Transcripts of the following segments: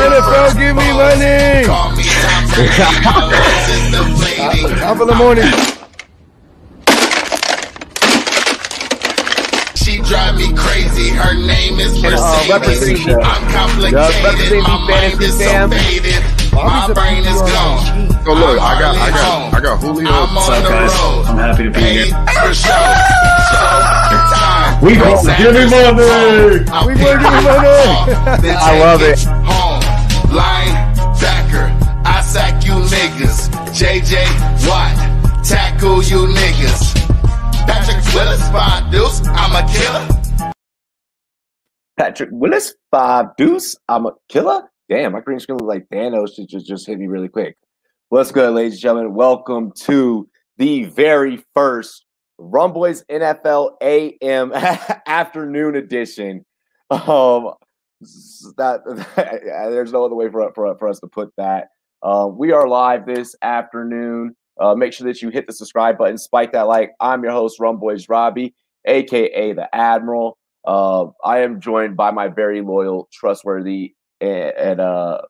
NFL, give me money. Top of the morning. She drive me crazy. Her name is Mercedes. I'm complicated. My mind is so faded. My brain is gone. So look, I got Julio. What's up, guys? I'm happy to be here. For sure. We gonna give me money. We gonna give me money. I love it. Home. Linebacker. I sack you niggas. JJ Watt. Tackle you niggas. Patrick Willis, 5 deuce. I'm a killer. Patrick Willis, 5 deuce. I'm a killer. Damn, my green screen looked like Thanos just hit me really quick. What's good, ladies and gentlemen? Welcome to the very first Rumboyz NFL AM afternoon edition. There's no other way for us to put that. We are live this afternoon. Make sure that you hit the subscribe button, spike that like. I'm your host, Rumboyz Robbie, aka the Admiral. I am joined by my very loyal, trustworthy, and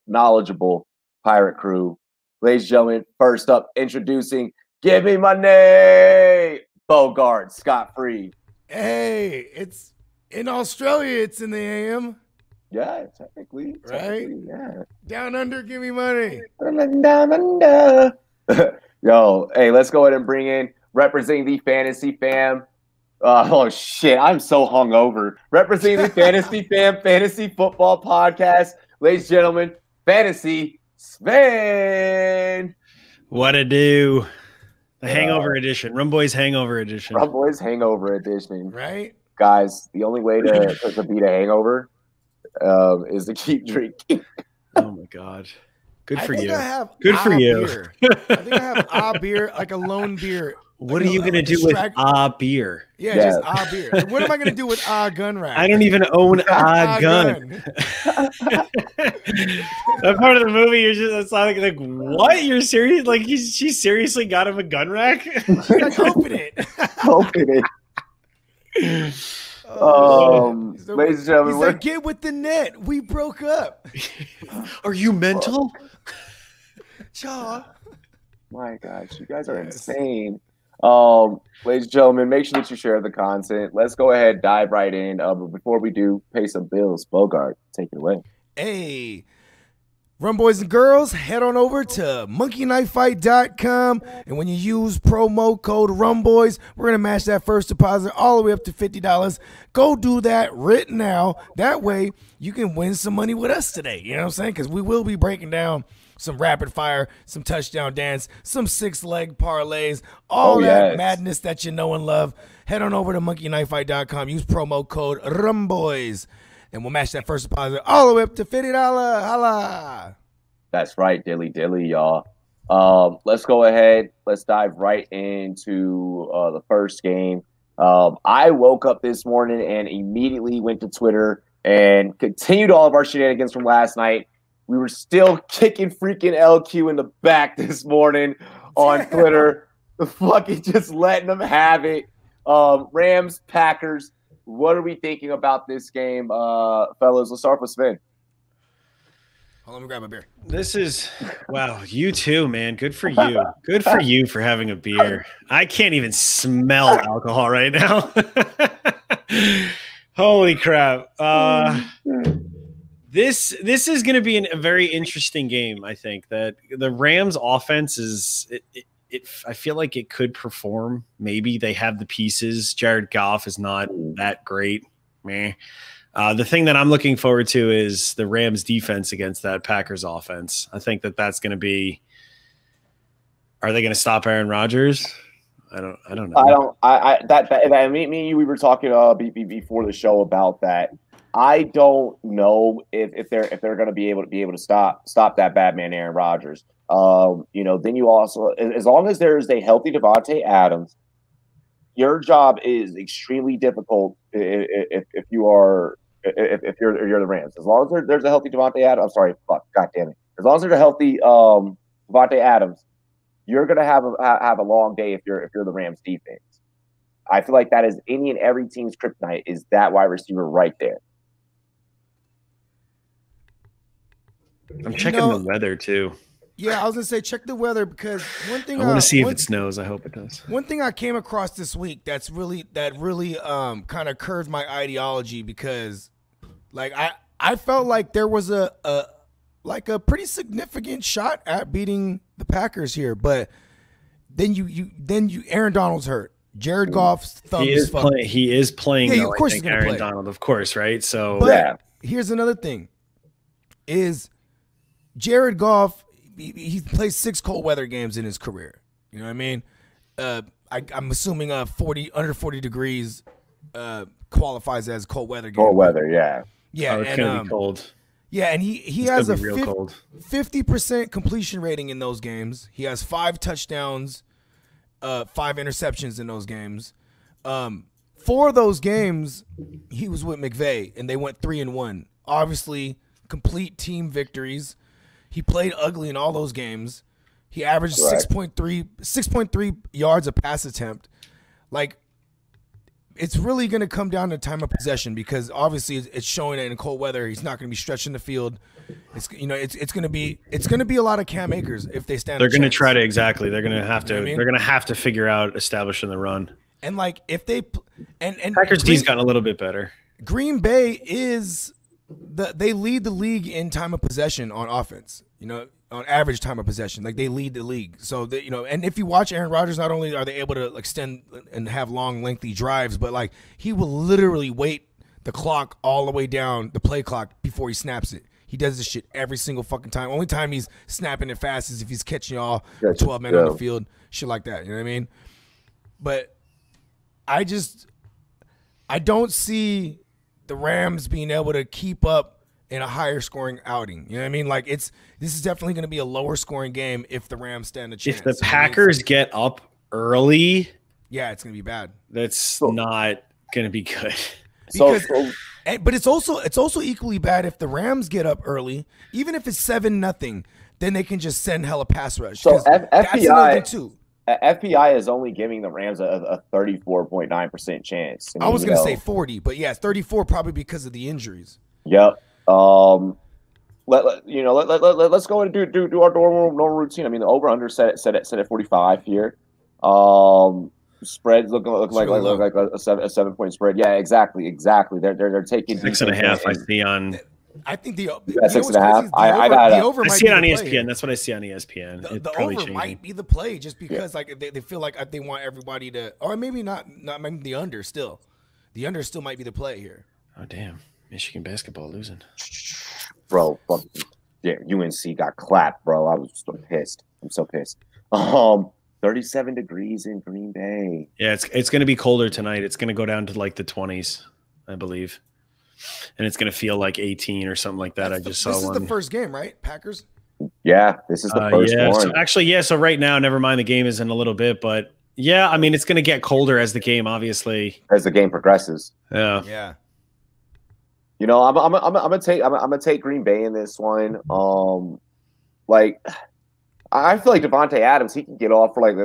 knowledgeable pirate crew. Ladies and gentlemen, first up, introducing Give Me Money, Bogart, scot-free. Hey, it's in Australia. It's in the AM. Yeah, technically, right? Yeah. Down under, give me money. Down under. Yo, hey, let's go ahead and bring in representing the fantasy fam. Oh shit, I'm so hungover. Representing the fantasy fam, fantasy football podcast, ladies and gentlemen, Fantasy Sven. What a do. The Hangover Edition. Rumboyz Hangover Edition. Rumboyz Hangover Edition. Right? Guys, the only way to beat a hangover is to keep drinking. Oh my God. Good for you. Good for you. I think I have a beer, like a lone beer. What are you going to do with a beer? Yeah, just a beer. Like, what am I going to do with a gun rack? I don't even own a gun. That part of the movie, you're just like what? You're serious? Like she seriously got him a gun rack? She's like, open it. Open it. Ladies and gentlemen, he's like, get with the net. We broke up. Are you mental? Cha. My gosh, you guys are insane. Ladies and gentlemen, make sure that you share the content. Let's go ahead, dive right in. But before we do, pay some bills. Bogart, take it away. Hey, Run boys and girls, head on over to monkeyknifefight.com, and when you use promo code RUMBOYS, we're going to match that first deposit all the way up to $50. Go do that right now. That way, you can win some money with us today. You know what I'm saying? Because we will be breaking down some rapid fire, some touchdown dance, some 6-leg parlays, all that madness that you know and love. Head on over to monkeyknifefight.com. Use promo code RUMBOYS. And we'll match that first deposit all the way up to $50. Holla! That's right, dilly, y'all. Let's go ahead. Let's dive right into the first game. I woke up this morning and immediately went to Twitter and continued all of our shenanigans from last night. We were still kicking freaking LQ in the back this morning on Twitter. Fucking just letting them have it. Rams, Packers. What are we thinking about this game, fellas? Let's start with Sven. Hold on, let me grab a beer. This is, wow, you too, man. Good for you. Good for you for having a beer. I can't even smell alcohol right now. Holy crap. This is going to be a very interesting game, I think. That the Rams offense is I feel like it could perform. Maybe they have the pieces. Jared Goff is not that great. Meh. The thing that I'm looking forward to is the Rams defense against that Packers offense. I think that's going to be. Are they going to stop Aaron Rodgers? I don't know. Me and you, we were talking before the show about that. I don't know if they're going to be able to stop that bad man Aaron Rodgers. Then you also, as long as there's a healthy Devontae Adams, your job is extremely difficult if you're the Rams. As long as there's a healthy Devontae Adams, I'm sorry, god damn it. As long as there's a healthy Devontae Adams, you're gonna have a long day if you're the Rams defense. I feel like that is any and every team's kryptonite is that wide receiver right there. I'm checking the weather too. Yeah, I was gonna say check the weather because one thing I want to see if it snows. I hope it does. One thing I came across this week that really kind of curved my ideology because like I felt like there was a pretty significant shot at beating the Packers here, but then you Aaron Donald's hurt. Jared Goff's thumb is fucked. He is playing. Yeah, though, of course I think he's gonna Aaron play. Donald, of course, right? So, but here's another thing: is Jared Goff. He plays 6 cold weather games in his career. You know what I mean? I'm assuming under 40 degrees qualifies as cold weather game. Cold weather, yeah. Yeah, it's gonna be cold. Yeah, and he has a 50% completion rating in those games. He has 5 touchdowns, 5 interceptions in those games. 4 of those games, he was with McVay, and they went 3-1. Obviously, complete team victories. He played ugly in all those games. He averaged 6.3 yards a pass attempt. Like, it's really going to come down to time of possession because obviously it's showing that in cold weather he's not going to be stretching the field. It's going to be a lot of Cam Akers if they stand. They're going to try to They're going to have to. You know what I mean? They're going to have to figure out establishing the run. And like if they and Packers D's gotten a little bit better. Green Bay is they lead the league in time of possession on offense. You know, on average time of possession, like they lead the league. So that and if you watch Aaron Rodgers, not only are they able to extend and have long, lengthy drives, but like he will literally wait the clock all the way down, the play clock, before he snaps it. He does this shit every single fucking time. Only time he's snapping it fast is if he's catching y'all 12 men on the field, shit like that. You know what I mean? But I don't see the Rams being able to keep up in a higher scoring outing. You know what I mean? Like this is definitely going to be a lower scoring game if the Rams stand a chance. If the Packers get up early, yeah, it's going to be bad. That's not going to be good. But it's also equally bad if the Rams get up early, even if it's 7-0, then they can just send hella pass rush. So FPI is only giving the Rams a 34.9% chance. I was going to say 40, but yeah, 34 probably because of the injuries. Yep. Let's go and do our normal routine. I mean, the over under set at 45 here. Spreads look like a 7-point spread. Yeah, exactly. They're taking 6.5. I see on. I think the 6.5. I see it on ESPN. That's what I see on ESPN. The over might be the play just because like they feel like they want everybody to, or maybe not maybe the under still. The under still might be the play here. Oh damn. Michigan basketball losing. Bro, yeah, UNC got clapped, bro. I was so pissed. I'm so pissed. 37 degrees in Green Bay. Yeah, it's going to be colder tonight. It's going to go down to like the 20s, I believe. And it's going to feel like 18 or something like that. This is the first game, right? Packers? Yeah, this is the first one. So right now, never mind, the game is in a little bit, but yeah, I mean, it's going to get colder as the game, obviously. As the game progresses. Yeah. Yeah. You know, I'm gonna take Green Bay in this one. I feel like Devontae Adams, he can get off for like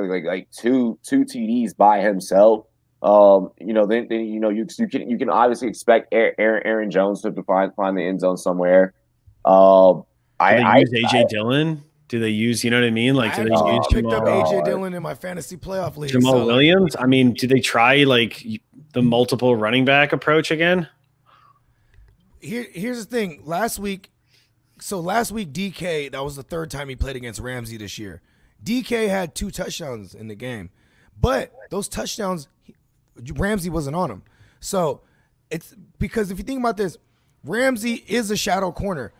two TDs by himself. Then you can obviously expect Aaron Jones to find the end zone somewhere. Do they use AJ Dillon? Do they use, you know what I mean? Like, do they use picked up AJ Dillon in my fantasy playoff league? Jamal Williams? I mean, do they try like the multiple running back approach again? Here's the thing. Last week, DK, that was the 3rd time he played against Ramsey this year. DK had 2 touchdowns in the game, but those touchdowns, Ramsey wasn't on them. So it's because if you think about this, Ramsey is a shadow corner.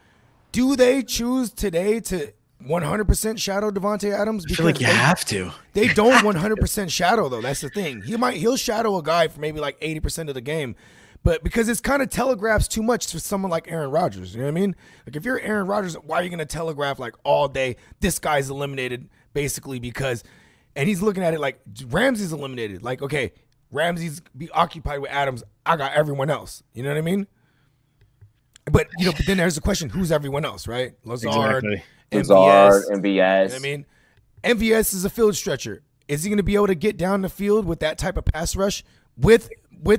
Do they choose today to 100% shadow Devontae Adams? Because I feel like you have to. They don't 100% shadow though. That's the thing. He'll shadow a guy for maybe like 80% of the game. But because it's kind of telegraphs too much for someone like Aaron Rodgers, you know what I mean? Like if you're Aaron Rodgers, why are you going to telegraph like all day, this guy's eliminated basically because, and he's looking at it like Ramsey's eliminated. Like, okay, Ramsey's be occupied with Adams. I got everyone else. You know what I mean? But, but then there's the question, who's everyone else, right? Lazard, MVS. You know what I mean? MVS is a field stretcher. Is he going to be able to get down the field with that type of pass rush with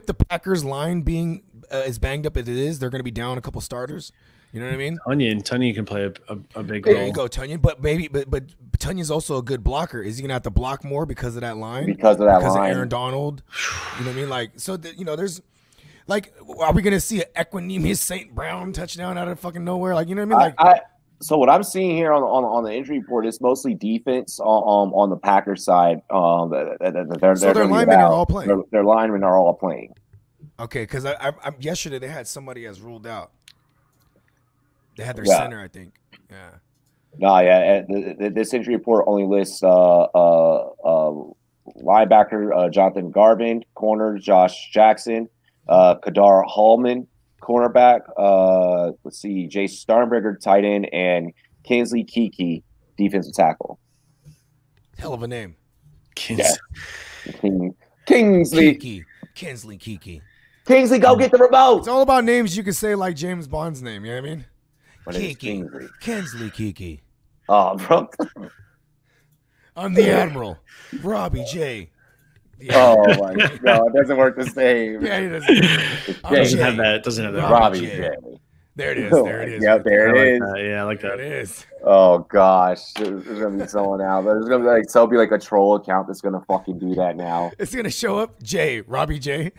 the Packers line being as banged up as it is? They're going to be down a couple starters. You know what I mean? Tunyon can play a big There role. you go, Tunyon. But Tunyon's also a good blocker. Is he gonna have to block more because of that line? Because of that because line. of Aaron Donald. You know what I mean? Like, so there's like, are we gonna see an Equanimous St. Brown touchdown out of fucking nowhere? Like, you know what I mean? Like, so what I'm seeing here on the injury report is mostly defense on the Packers side. Their linemen are all playing. Their linemen are all playing. Okay, because I yesterday they had somebody as ruled out. They had their center, I think. Yeah. No, yeah. This injury report only lists linebacker Jonathan Garvin, corner Josh Jackson, Kadar Hallman, cornerback. Let's see, Jay Starnberger, tight end, and Kingsley Keke, defensive tackle. Hell of a name. Kingsley. Kingsley Keke. Kingsley, go get the remote. It's all about names you can say like James Bond's name. You know what I mean? Keke. Kingsley Keke. Oh, bro. I'm the Admiral. Robbie J. Oh my god, it doesn't work the same. Yeah, it doesn't. It doesn't have that. Robbie J. There it is. There it is. Yep, there it is. Yeah, I like that. There it is. Oh gosh, there's gonna be someone out. There's gonna be like a troll account that's gonna fucking do that now. It's gonna show up Robbie J.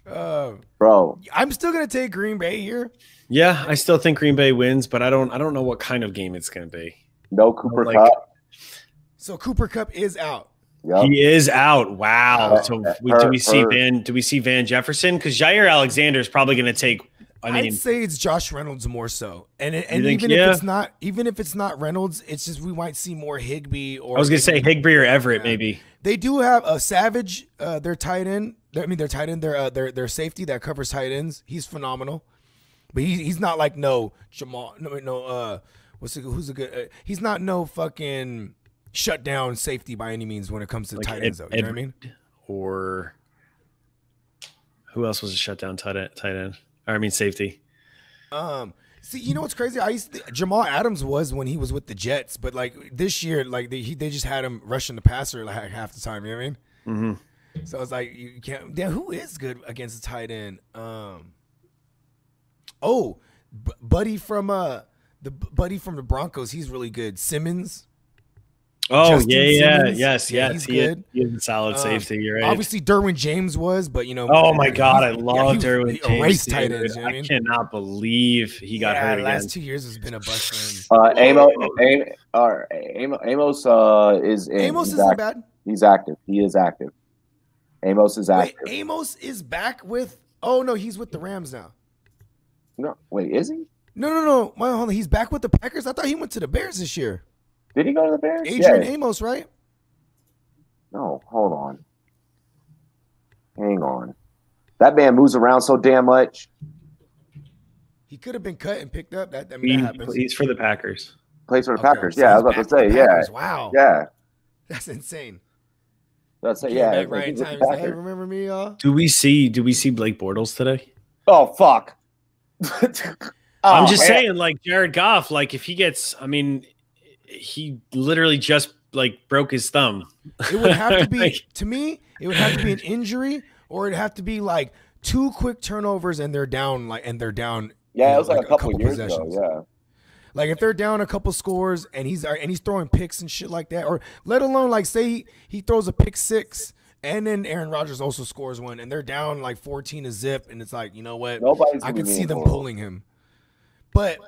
Bro, I'm still gonna take Green Bay here. Yeah, I still think Green Bay wins, but I don't know what kind of game it's gonna be. No Cooper Kupp. So Cooper Kupp is out. Yep. He is out. Wow. So do we see Van Jefferson? Because Jair Alexander is probably going to take. I'd say it's Josh Reynolds more so, and think, even if it's not Reynolds, it's just we might see more Higbee or. I was going to say Higbee or Everett maybe. They do have a Savage, their tight end. Their tight end, their safety that covers tight ends. He's phenomenal, but he's not like Jamal. Who's a good? He's not no fucking shut down safety by any means when it comes to like tight ends, though. You know what I mean? Or who else was a shutdown tight end? Or I mean safety. See, you know what's crazy? Jamal Adams was when he was with the Jets, but like this year, like they just had him rushing the passer like half the time. You know what I mean? Mm-hmm. So it's like you can't. Damn, who is good against the tight end? Buddy from the Broncos. He's really good. Simmons. Oh, Justin Simmons. Yes. He's good. He is a solid safety. You're right. Obviously, Derwin James was, but you know. Oh my God, I love Derwin James. Erased tight ends. You know what I mean? Cannot believe he got hurt again. Last 2 years has been a bust for him. Amos isn't bad. He's active. He is active. Amos is active. Wait, Amos is back with. Oh no, he's with the Rams now. No, wait, is he? No. Hold on, he's back with the Packers. I thought he went to the Bears this year. Did he go to the Bears? Adrian Amos, right? No, hold on. Hang on. That man moves around so damn much. He could have been cut and picked up. That happens. He's for the Packers. Plays for the Packers. Yeah, I was about to say. Yeah. Wow. Yeah. That's insane. Let's say yeah. Right time. He's like, hey, remember me, y'all? Do we see Blake Bortles today? Oh fuck. I'm just saying, like Jared Goff, like if he gets, I mean, he literally just like broke his thumb. It would have to be to me. It would have to be an injury, or it'd have to be like 2 quick turnovers and they're down. Yeah, it was like a couple years ago. Yeah. Like if they're down a couple scores and he's throwing picks and shit like that, or let alone like say he throws a pick 6 and then Aaron Rodgers also scores one and they're down like 14-0, and it's like, you know what? I could see them pulling him. But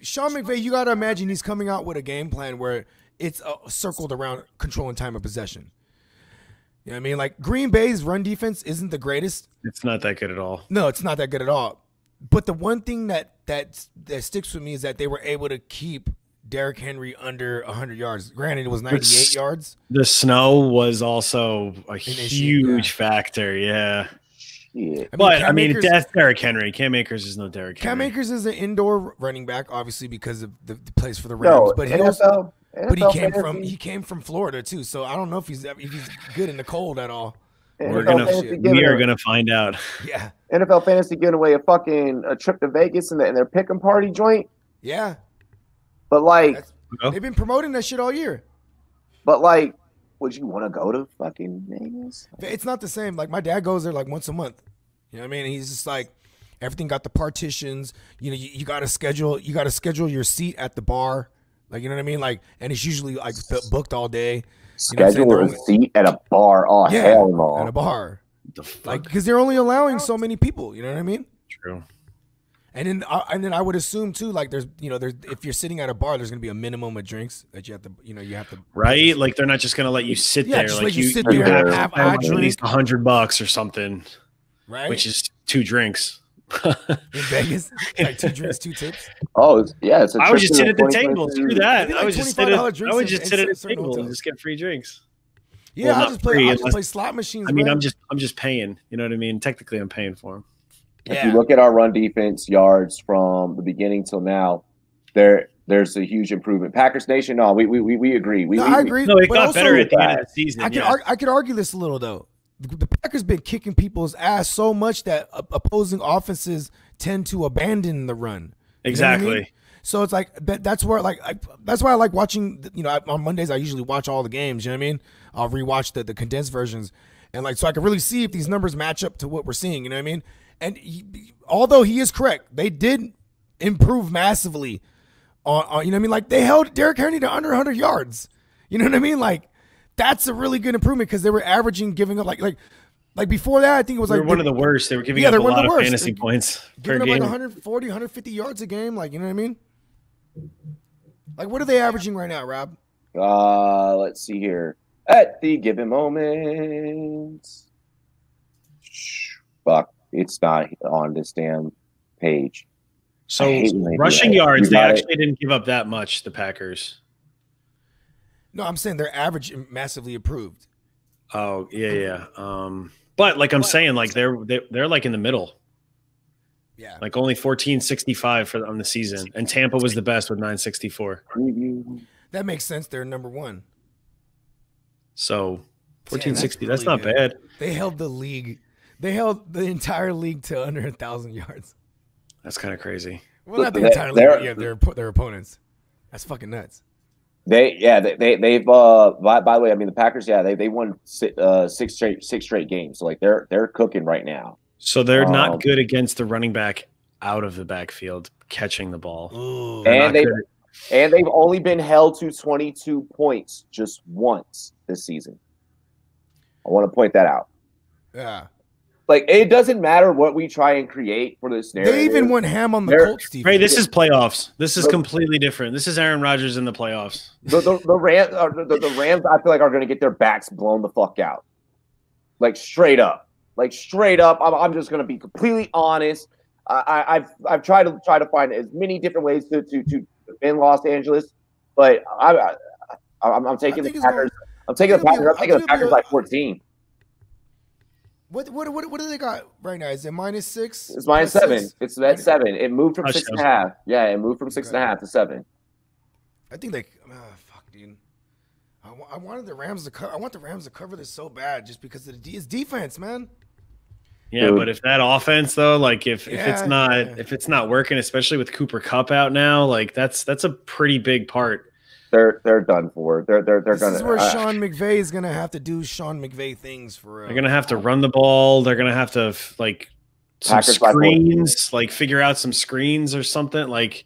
Sean McVay, you got to imagine he's coming out with a game plan where it's circled around controlling time of possession. You know what I mean? Like Green Bay's run defense isn't the greatest. It's not that good at all. No, it's not that good at all. But the one thing that sticks with me is that they were able to keep Derrick Henry under 100 yards. Granted, it was 98 yards. The snow was also a huge factor. Yeah. Yeah. I mean, that's Derrick Henry. Cam Akers is no Derrick Henry. Cam Akers is an indoor running back, obviously, because of the plays for the Rams. He came from Florida too, so I don't know if he's good in the cold at all. We are gonna find out. Yeah. NFL fantasy giving away a trip to Vegas and their pick 'em party joint. Yeah. But like they've been promoting that shit all year. But like, would you want to go to fucking Vegas? It's not the same. Like my dad goes there like once a month. You know what I mean? He's just like, Everything got the partitions. You know, you got to schedule your seat at the bar. Like, you know what I mean? Like, and it's usually like booked all day. Schedule a seat at a bar. Oh, hell no. At a bar. Like, because they're only allowing so many people. You know what I mean? True. And then I would assume too, like there's if you're sitting at a bar, there's gonna be a minimum of drinks that you have to right. Like they're not just gonna let you sit there. Just like let you sit there and have at least $100 or something, right? Which is 2 drinks. In Vegas, like 2 drinks, 2 tips. Oh, yeah. It's I would just sit at the table. Screw that. Like I would just sit at a table and just get free drinks. Yeah, I'll just play slot machines. I mean, I'm just paying. You know what I mean? Technically, I'm paying for them. If you look at our run defense yards from the beginning till now, there's a huge improvement. Packers Nation, no, we agree. I agree. No, it got better at the end of the season. I could argue this a little though. The Packers been kicking people's ass so much that opposing offenses tend to abandon the run. Exactly. You know what I mean? So it's like that's where that's why I like watching. You know, on Mondays I usually watch all the games. You know what I mean? I'll rewatch the condensed versions, and like so I can really see if these numbers match up to what we're seeing. You know what I mean? And although he is correct, they did improve massively on you know what I mean? Like they held Derrick Henry to under 100 yards. You know what I mean? Like that's a really good improvement because they were averaging giving up like before that I think it was like one of the worst. They were giving up a lot of fantasy points per game. Like 140, 150 yards a game. Like you know what I mean? Like what are they averaging right now, Rob? Let's see here. At the given moment, fuck. It's not on this damn page. So rushing yards, they actually didn't give up that much, the Packers. No, I'm saying their average massively improved. Oh, yeah. But like I'm saying, like they're like in the middle. Yeah. Like only 1465 on the season. And Tampa was the best with 964. That makes sense. They're number 1. So 1460, that's not bad. They held the league. They held the entire league to under 1,000 yards. That's kind of crazy. Well, not the entire league. Yeah, their opponents. That's fucking nuts. They've by the way, I mean the Packers. Yeah, they won 6 straight games. So like they're cooking right now. So they're not good against the running back out of the backfield catching the ball. Ooh, and they've only been held to 22 points just once this season. I want to point that out. Yeah. Like, it doesn't matter what we try and create for this narrative. They even went ham on the Colts defense. Right, this is playoffs. This is completely different. This is Aaron Rodgers in the playoffs. The Rams, I feel like, are going to get their backs blown the fuck out. Like, straight up. I'm just going to be completely honest. I've tried to find as many different ways to in Los Angeles, but I'm taking the Packers. I'm taking the Packers by 14. What do they got right now? Is it -6? It's -7. It's at 7. It moved from 6.5. Yeah, it moved from 6.5 to 7. I think they. Fuck, dude. I wanted the Rams to cover. I want the Rams to cover this so bad, just because of it's defense, man. Yeah, but if that offense though, like if it's not working, especially with Cooper Kupp out now, like that's a pretty big part. They're done for. They're this gonna. This is where Sean McVay is gonna have to do Sean McVay things for. They're gonna have to run the ball. They're gonna have to like some Packers screens, like figure out some screens or something. Like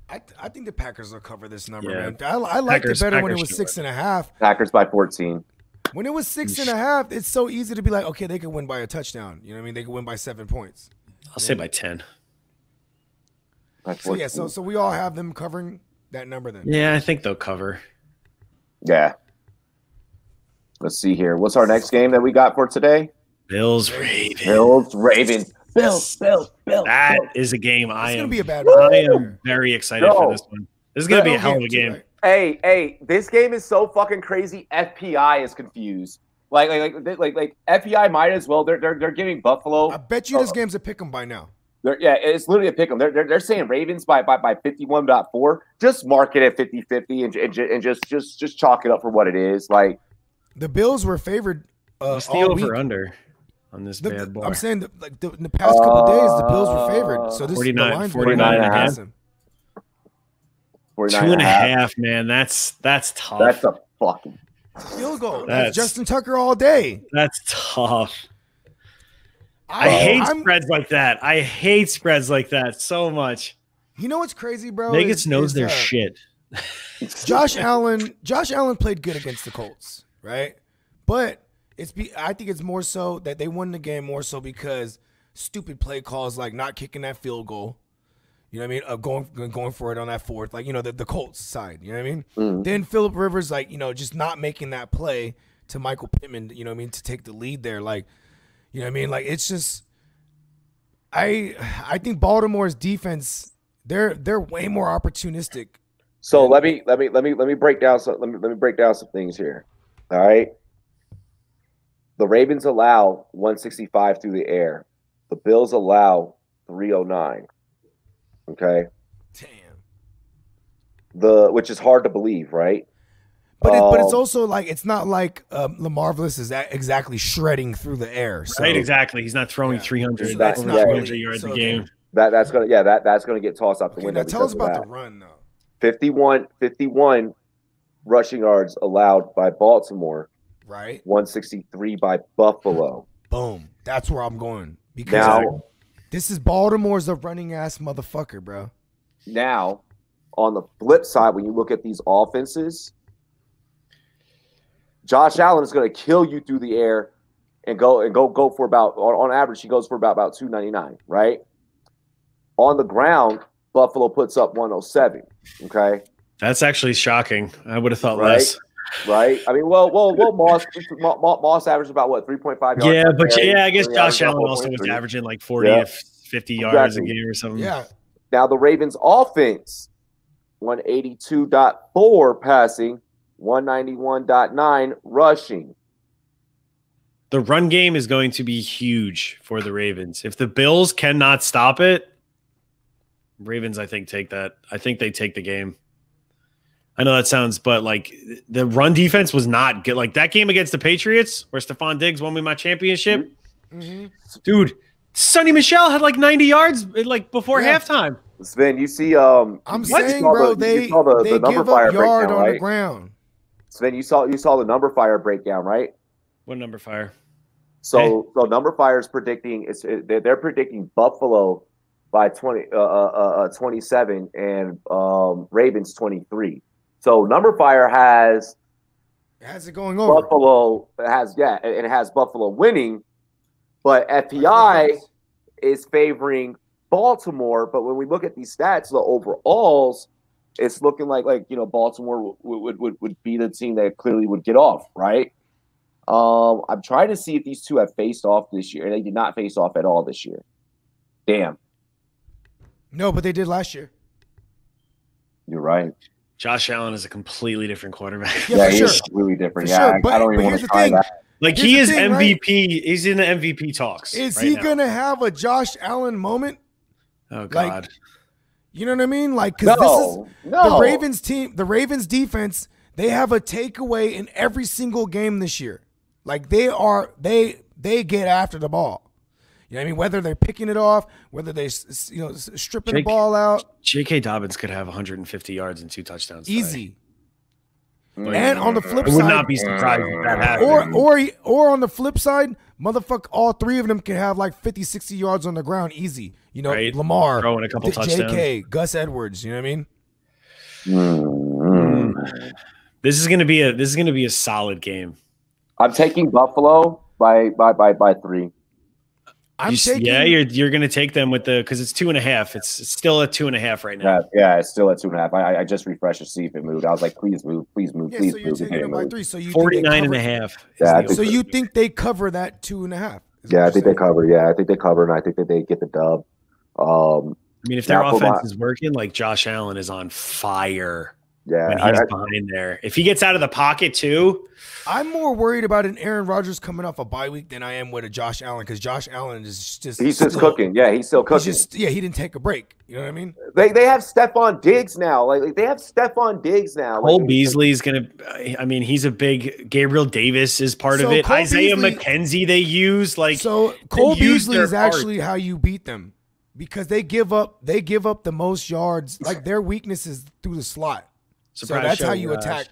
I think the Packers will cover this number, Yeah. man. I liked it better when it was 6.5. Packers by 14. When it was 6.5, it's so easy to be like, okay, they could win by a touchdown. You know what I mean? They could win by 7 points. I'll say by 10. So yeah, so we all have them covering that number then. Yeah, I think they'll cover. Yeah. Let's see here. What's our next game that we got for today? Bills Ravens. Bills. That is a game It's I gonna am. be a bad I am very excited for this one. This is gonna be a hell of a game. Hey, this game is so fucking crazy. FPI is confused. Like FPI might as well. They're giving Buffalo. I bet you this game's a pick 'em by now. Yeah, it's literally a pick 'em. They're saying Ravens by 51.4. Just mark it at 50-50 and just chalk it up for what it is. Like the Bills were favored. What's the all over week. under on this bad boy? I'm saying in the past couple of days, the Bills were favored. So this 49 and a half. 2.5, man. That's tough. That's a fucking field goal. That's Justin Tucker all day. That's tough. I hate spreads like that. I hate spreads like that so much. You know what's crazy, bro? Vegas knows their shit. Josh Allen played good against the Colts, right? But I think it's more so that they won the game more so because stupid play calls like not kicking that field goal. You know what I mean? Going for it on that fourth, like, you know, the Colts side. You know what I mean? Mm. Then Phillip Rivers, like, you know, just not making that play to Michael Pittman, you know what I mean, to take the lead there. Like, you know what I mean? Like, it's just I think Baltimore's defense, they're way more opportunistic. So let me break down some things here. All right. The Ravens allow 165 through the air. The Bills allow 309. Okay. Damn. Which is hard to believe, right? But it's also like it's not like LaMarvelous is exactly shredding through the air. So. Right, exactly. He's not throwing 300 yards a game. That's gonna get tossed out the window. Now tell us about the run though. 51 rushing yards allowed by Baltimore. Right. 163 by Buffalo. Boom. That's where I'm going. Because this is Baltimore's a running ass motherfucker, bro. Now, on the flip side, when you look at these offenses, Josh Allen is going to kill you through the air and go for about, on average, he goes for about 299, right? On the ground, Buffalo puts up 107. Okay. That's actually shocking. I would have thought less. Right. I mean, well, Moss averaged about what, 3.5 yards. Yeah, but I guess Josh Allen also was averaging like 40 to 50 yards a game or something. Yeah. Now the Ravens offense, 182.4 passing, 191.9 rushing. The run game is going to be huge for the Ravens. If the Bills cannot stop it, Ravens, I think, take that. I think they take the game. I know that sounds, but like the run defense was not good. Like that game against the Patriots where Stephon Diggs won me my championship. Mm-hmm. Dude, Sonny Michel had like 90 yards like before halftime. Sven, you see, I'm saying, bro, they give up yard on the ground. Sven, you saw the number fire breakdown, right? What number fire? So number fire is predicting they're predicting Buffalo by 27 and Ravens 23. So number fire has it going over. Buffalo it has Buffalo winning, but FPI is favoring Baltimore. But when we look at these stats, the overalls, it's looking like Baltimore would be the team that clearly would get off, right? I'm trying to see if these two have faced off this year. They did not face off at all this year. Damn. No, but they did last year. You're right. Josh Allen is a completely different quarterback. Yeah, he's completely different. I don't even want to try that. Like he is MVP. Right? He's in the MVP talks. Is he gonna have a Josh Allen moment? Oh God. Like, you know what I mean? Like, because the Ravens team, the Ravens defense, they have a takeaway in every single game this year. Like they get after the ball. You know what I mean? Whether they're picking it off, whether they stripping the ball out. J.K. Dobbins could have 150 yards and 2 touchdowns. Easy. And on the flip side, I would not be surprised if that happened. Or on the flip side, motherfucker, all three of them can have like 50, 60 yards on the ground easy. You know, right? Lamar, throwing a couple touchdowns. J.K., Gus Edwards. You know what I mean? This is gonna be a solid game. I'm taking Buffalo by 3. You're going to take them with because it's 2.5. It's still at 2.5 right now. Yeah, it's still at 2.5. I just refreshed to see if it moved. I was like, please move. Yeah, please so you're taking them by 3. So you 49.5. Yeah, so you think they cover that 2.5? Yeah, I think they cover. Yeah, I think they cover, and I think that they get the dub. I mean, if their offense is working, like Josh Allen is on fire. Yeah, when he's behind there. If he gets out of the pocket too, I'm more worried about an Aaron Rodgers coming off a bye week than I am with a Josh Allen because Josh Allen is he's just cooking. Yeah, he's still cooking. He didn't take a break. You know what I mean? They have Stephon Diggs now. Like they have Stephon Diggs now. Cole Beasley's gonna. I mean, he's a big. Gabriel Davis is part of it. Isaiah McKenzie they use Cole Beasley is actually how you beat them because they give up the most yards. Like their weakness is through the slot. So that's how you attack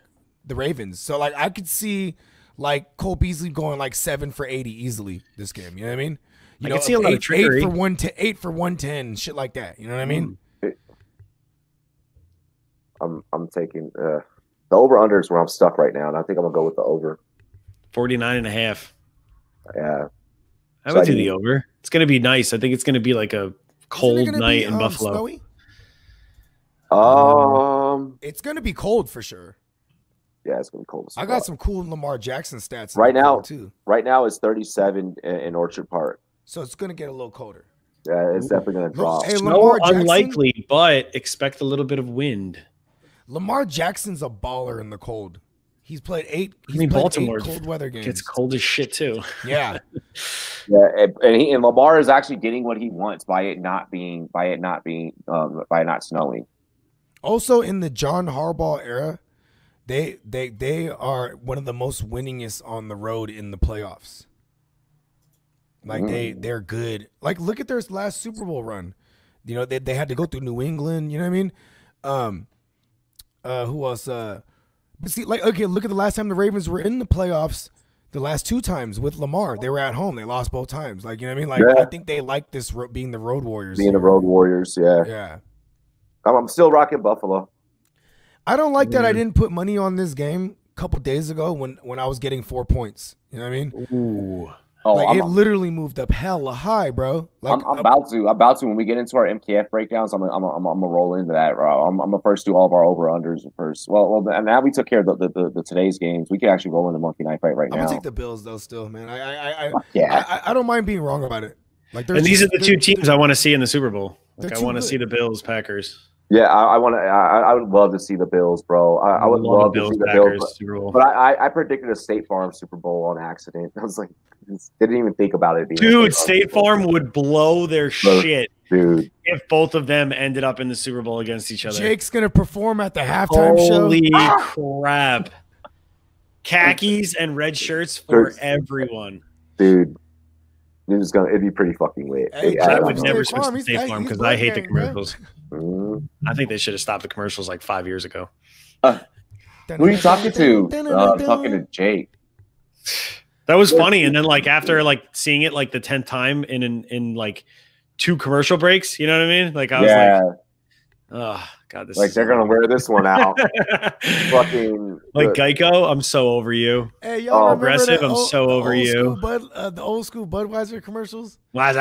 the Ravens. So like I could see like Cole Beasley going like 7 for 80 easily this game. You know what I mean? You know, can see a lot of trickery. 8 for 110, shit like that. You know what I mean? I'm taking the over under is where I'm stuck right now, and I think I'm gonna go with the over. 49.5. Yeah, I would do the over. It's gonna be nice. I think it's gonna be like a cold night in Buffalo. Snowy? It's gonna be cold for sure. Yeah, it's gonna be cold. I got some cool Lamar Jackson stats right now too. Right now it's 37 in Orchard Park, so it's gonna get a little colder. Yeah, it's definitely gonna drop. Hey, Snow unlikely, but expect a little bit of wind. Lamar Jackson's a baller in the cold. He's played 8. Baltimore cold weather games. Gets cold as shit too. Yeah, yeah, and Lamar is actually getting what he wants by it not snowing. Also, in the John Harbaugh era, they are one of the most winningest on the road in the playoffs. Like they're good. Like look at their last Super Bowl run. You know they had to go through New England. You know what I mean? Who else? But see, like, okay, look at the last time the Ravens were in the playoffs. The last 2 times with Lamar, they were at home. They lost both times. Like, you know what I mean? Like, I think they like this being the road warriors. Being the road warriors, yeah. Yeah. I'm still rocking Buffalo. I don't like that I didn't put money on this game a couple days ago when I was getting 4 points. You know what I mean? Ooh. Oh, like it literally moved up hella high, bro. Like I'm about to when we get into our MKF breakdowns. I'm gonna roll into that, bro. I'm gonna first do all of our over unders first. Well, and now we took care of the today's games. We can actually roll into Monkey Night Fight right now. I'm gonna take the Bills though. Still, man. I don't mind being wrong about it. Like, and these are the 2 teams I want to see in the Super Bowl. Like, I want to see the Bills Packers. Yeah, I would love to see the Bills, bro. I would love to see the Bills. Super Bowl. But I predicted a State Farm Super Bowl on accident. I was like, didn't even think about it. Dude, State Farm would blow their shit, dude, if both of them ended up in the Super Bowl against each other. Jake's gonna perform at the halftime show. Holy crap! Khakis and red shirts for everyone, dude. It'd be pretty fucking lit. Hey, I would never switch to State Farm because I hate the commercials. I think they should have stopped the commercials like 5 years ago. Who are you talking to? I'm talking to Jake. That was funny. And then like after like seeing it like the 10th time in like 2 commercial breaks, you know what I mean? Like I was like, oh God, this like they're gonna wear this one out. Fucking like Geico, I'm so over you. Hey, y'all Aggressive, I'm so over you. The old school Budweiser commercials. What's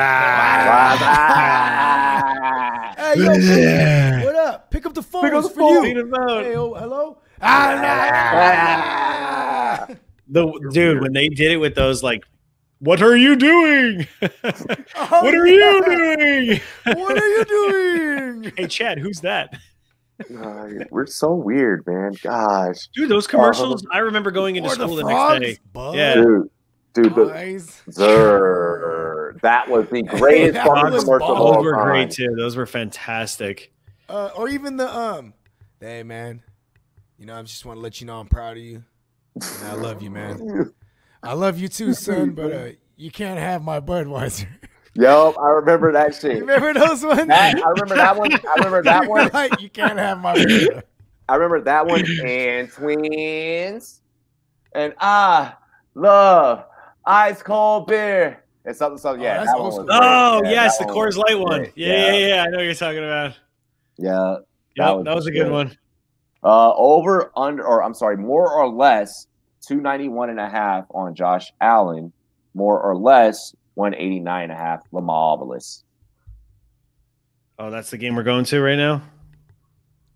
Hey, yo, what up? Pick up the phone. It's for you. Hey, hello. Dude, when they did it with those like, what are you doing? What are you doing? What are you doing? Hey, Chad, who's that? We're so weird, man. Gosh, dude, those commercials. I remember going into school the next day. Yeah, dude, that was the greatest fucking commercial. Those were great too. Those were fantastic. Or even the hey man, you know, I just want to let you know I'm proud of you. And I love you, man. I love you too, son. But you can't have my Budweiser. Yo, I remember that shit. You remember those ones? I remember that one. I remember that one. Like, you can't have my beer. I remember that one. And twins. And I love ice cold beer. And something. Yeah. That one was yes, the Coors Light one. Yeah. I know what you're talking about. Yeah. That was a good one. More or less 291.5 on Josh Allen. More or less 189.5 Lamarvelous. Oh, that's the game we're going to right now?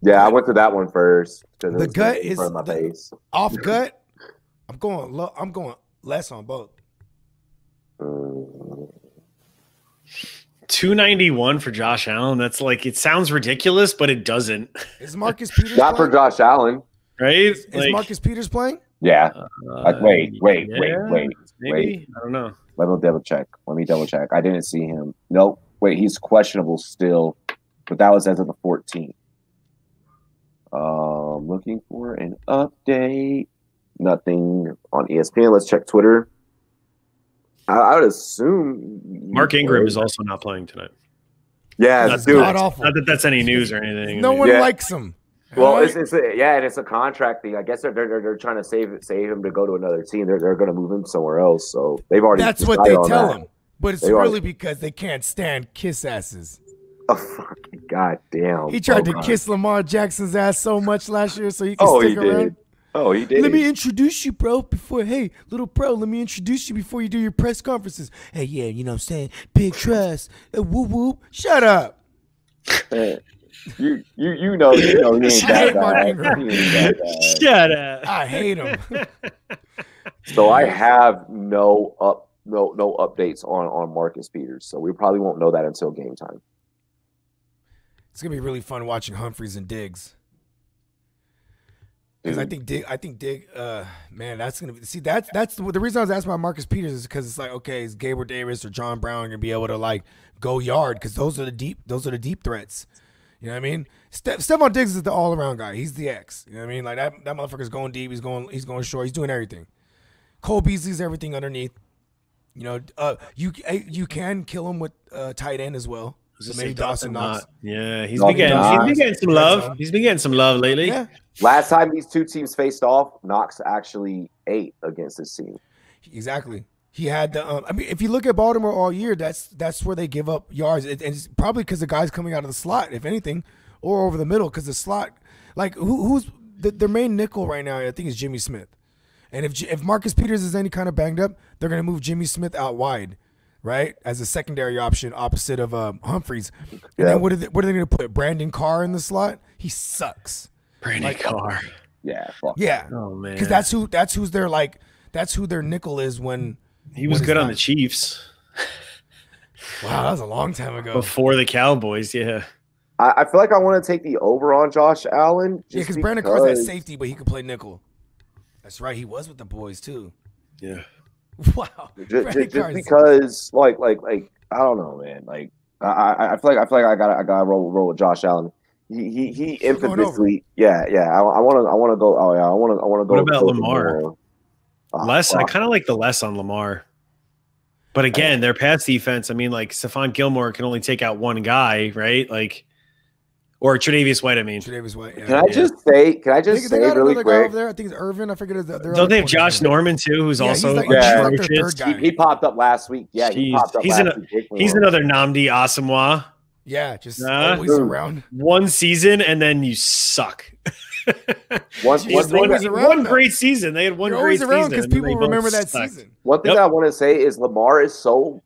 Yeah, I went to that one first. The gut is my base. Off gut. I'm going low. I'm going less on both. 291 for Josh Allen. That's like, it sounds ridiculous, but it doesn't. Is Marcus Peters not playing? For Josh Allen, right? Is Marcus Peters playing? Yeah. Wait. Maybe. I don't know. Let me double check. I didn't see him. Nope. Wait, he's questionable still, but that was as of the 14th. Looking for an update. Nothing on ESPN. Let's check Twitter. I would assume Mark Ingram is also not playing tonight. Yeah, that's dude. god awful. Not that that's any news or anything. No one likes him. Well, Right? and it's a contract thing. I guess they're trying to save him to go to another team. They're going to move him somewhere else. So they've already. That's what decided they on tell that. him. But it's They really already- because they can't stand kiss asses. Oh, fucking goddamn! He tried to God. kiss Lamar Jackson's ass so much last year so he could Oh, stick he around. did. Oh, he did. Let me introduce you, bro, hey, little bro, let me introduce you before you do your press conferences. Hey, yeah, you know what I'm saying? Big trust. Whoop, whoop. Shut up. You know he ain't I that hate Mark bad. Ingram. He ain't that bad. Shut up. I hate him. So I have no updates on Marcus Peters. So we probably won't know that until game time. It's going to be really fun watching Humphreys and Diggs. Because I think Dig, man, that's gonna be. See, that's the reason I was asking about Marcus Peters is because it's like, okay, is Gabriel Davis or John Brown gonna be able to like go yard? Because those are the deep threats. You know what I mean? Stephon Diggs is the all around guy. He's the X. You know what I mean? Like that motherfucker's going deep. He's going short. He's doing everything. Cole Beasley's everything underneath. You know, you can kill him with tight end as well. So maybe Dawson Knox. Yeah, he's Dawson been Knox. getting some love. He's been getting some love lately. Yeah, Last time these two teams faced off, Knox actually ate against this team. exactly. He had the. I mean, if you look at Baltimore all year, that's where they give up yards, and it's probably because the guys coming out of the slot, if anything, or over the middle, because the slot, like who's their main nickel right now, I think is Jimmy Smith, and if Marcus Peters is any kind of banged up, they're gonna move Jimmy Smith out wide, right, as a secondary option opposite of Humphreys, and then what are they gonna put Brandon Carr in the slot? He sucks. Brandon Carr. Yeah, fuck. Yeah, Oh man, because that's who their nickel is when. he was when good it's on not- the Chiefs Wow, that was a long time ago. before the Cowboys. Yeah, I feel like I want to take the over on Josh Allen. Yeah, Just because Brandon Carr's that safety, but he could play nickel. That's right. He was with the boys too. yeah. Wow. Just Brandon Carr's- because, like, I don't know, man. Like, I feel like I gotta roll with Josh Allen. He Still going infamously, yeah. I want to go. Oh yeah, I want to go. What about go Lamar? more. Oh, Less. I fuck. kind of like the less on Lamar. But again, their pass defense. I mean, like Stephon Gilmore can only take out one guy, right? Like, or Tre'Davious White. I mean, Tre'Davious White. Yeah. Can I just say they got really another guy quick? over there. I think it's Irvin. I forget his. don't they have Josh Norman too, who's Yeah, also he's like, Yeah. he's like their atrocious? third guy. He popped up last week. Yeah, he Jeez. popped up He's last week. He's another Namdi Asamoah. Yeah, just Nah. always around. One season and then you suck. One He's thing always that- around, one though. great season. They had one You're great always around season. because and then people they both remember that sucked. season. One thing Yep. that I want to say is Lamar is so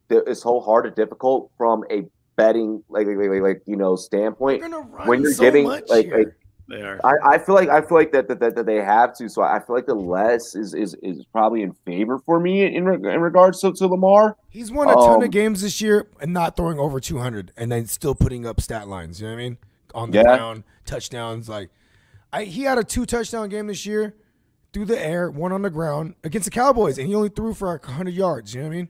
hard and difficult from a betting like standpoint. They're gonna run When you're so giving much like here. They are. I feel like that they have to. So I feel like the less is probably in favor for me in regards to Lamar. He's won a ton Um, of games this year and not throwing over 200, and then still putting up stat lines. You know what I mean? On the Yeah. ground, touchdowns. Like, he had a 2-touchdown game this year, through the air, one on the ground against the Cowboys, and he only threw for like 100 yards. You know what I mean?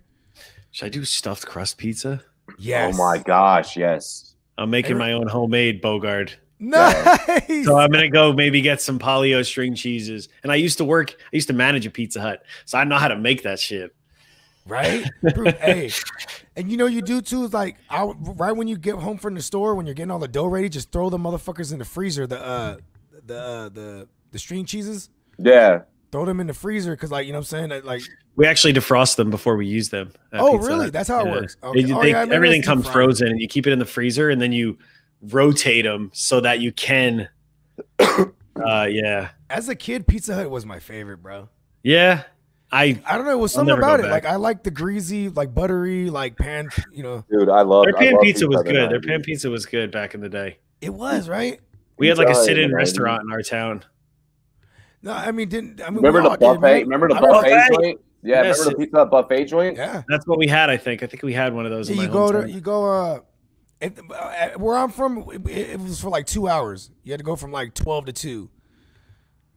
Should I do stuffed crust pizza? Yes. Oh my gosh, yes. I'm making my own homemade Bogard. Nice. So I'm gonna go maybe get some Polio string cheeses. And I used to manage a Pizza Hut, so I know how to make that shit. Right? Bro, hey, and you know you do too is like right when you get home from the store, when you're getting all the dough ready, just throw the motherfuckers in the freezer. The string cheeses, Yeah. throw them in the freezer because like you know what I'm saying like. We actually defrost them before we use them. at Oh, Pizza really? Hut. That's how it Yeah. works. Okay. They- Oh, they- yeah, maybe everything that's comes deep fried. frozen, and you keep it in the freezer, and then you rotate them so that you can. Yeah, As a kid, Pizza Hut was my favorite, bro. yeah. I don't know. It was I'll something never go about it. back. Like I like the greasy, like buttery, like pan. You know, Dude, I love their pan pizza was Pizza good. Their Hut. pan pizza was good back in the day. it was right. We had like a Pizza Hut sit-in in the restaurant in our town. No, I mean didn't. I mean, Remember we the all did, buffet? man. Remember the I remember- buffet joint? Yeah, Yes. remember the Pizza Hut buffet joint? Yeah. That's what we had. I think we had one of those. Yeah, in my you go hometown. to you go. Where I'm from, it was for like 2 hours. You had to go from like 12 to 2. You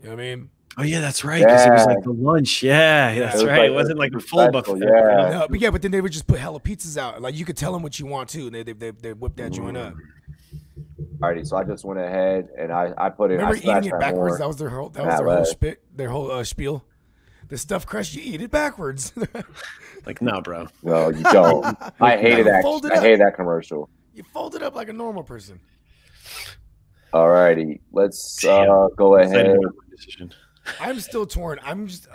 know what I mean? Oh yeah, that's right. Because it was Yeah. like the lunch. Yeah, that's was right. like It wasn't like a super full special, buffet. yeah. No, but then they would just put hella pizzas out. Like you could tell them what you want to, and they whip that joint up. Alrighty, so I just went ahead and I put it. Remember I eating slashed it that backwards? more. That was their whole Yeah, their whole spiel. The stuffed crust, you eat it backwards. Like, nah, bro. No, you don't. I hated that. Fold it I up. hated that commercial. You fold it up like a normal person. All righty, let's go ahead. I'm still torn. I'm just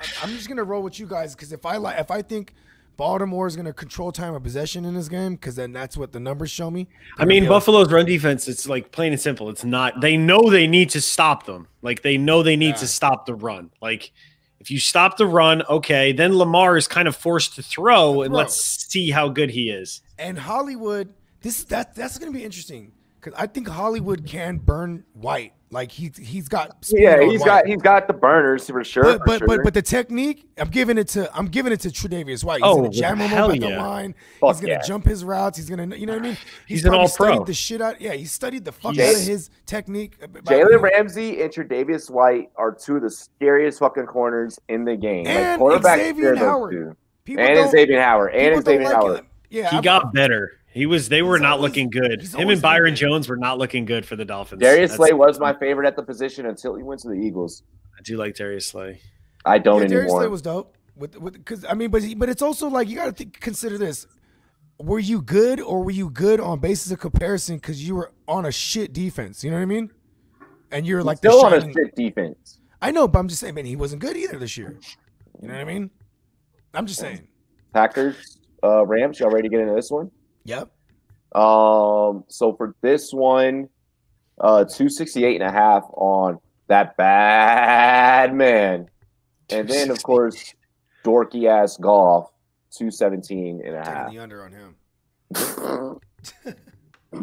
gonna roll with you guys because if I think Baltimore is gonna control time of possession in this game, because then that's what the numbers show me. I mean, Buffalo's run defense, it's like plain and simple. It's not. They know they need to stop them. Like they know they need to stop the run. Like if you stop the run, okay, then Lamar is kind of forced to throw, and let's see how good he is. And Hollywood, that's gonna be interesting because I think Hollywood can burn White. Like he's got he's got the burners for sure. But the technique, I'm giving it to Tre'Davious White. He's gonna jam him up at the line. He's gonna jump his routes. He's gonna, you know what I mean? He's an all pro. Studied the shit out. Yeah, he studied the fuck out of his technique. Jalen Ramsey and Tre'Davious White are two of the scariest fucking corners in the game. And like Xavier Howard. Xavier Howard. Yeah, he got better. They were not looking good. Him and Byron Jones were not looking good for the Dolphins. Darius Slay was my favorite at the position until he went to the Eagles. I do like Darius Slay. I don't anymore. Darius Slay was dope. Because I mean, but it's also like you got to consider this. Were you good or were you good on basis of comparison because you were on a shit defense? You know what I mean? And you're like still on a shit defense. I know, but I'm just saying, man, he wasn't good either this year. You know what I mean? I'm just saying. Packers, Rams. Y'all ready to get into this one? Yep. So for this one, 268.5 on that bad man. And then of course, dorky ass Goff, 217.5. The under on him.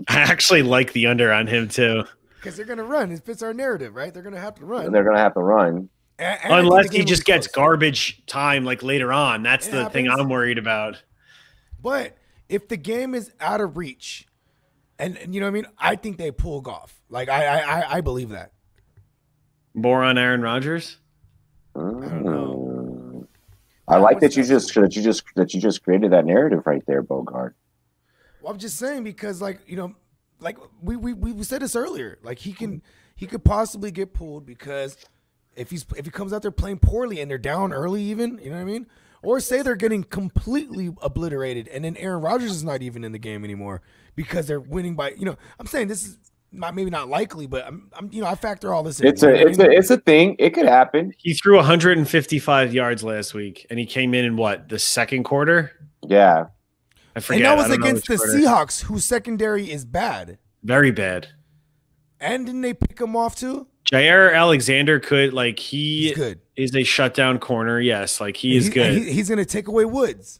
I actually like the under on him too. Because they're gonna run. It fits our narrative, right? They're gonna have to run. And they're gonna have to run. And unless he just gets garbage time like later on. That's the thing I'm worried about. But if the game is out of reach, and you know what I mean, I think they pull Goff. Like I believe that. More on Aaron Rodgers? I don't know. I like that you just created that narrative right there, Bogart. Well, I'm just saying because like, you know, like we said this earlier. Like he could possibly get pulled because if he comes out there playing poorly and they're down early, even, you know what I mean? Or say they're getting completely obliterated, and then Aaron Rodgers is not even in the game anymore because they're winning by, you know. I'm saying this is maybe not likely, but I'm you know, I factor all this in. It's a thing. It could happen. He threw 155 yards last week, and he came in what, the second quarter? Yeah, I forget. And that was against the Seahawks, whose secondary is bad, very bad. And didn't they pick him off too? Jair Alexander could, like, he's good. Is a shutdown corner. Yes, like he is good. He's going to take away Woods.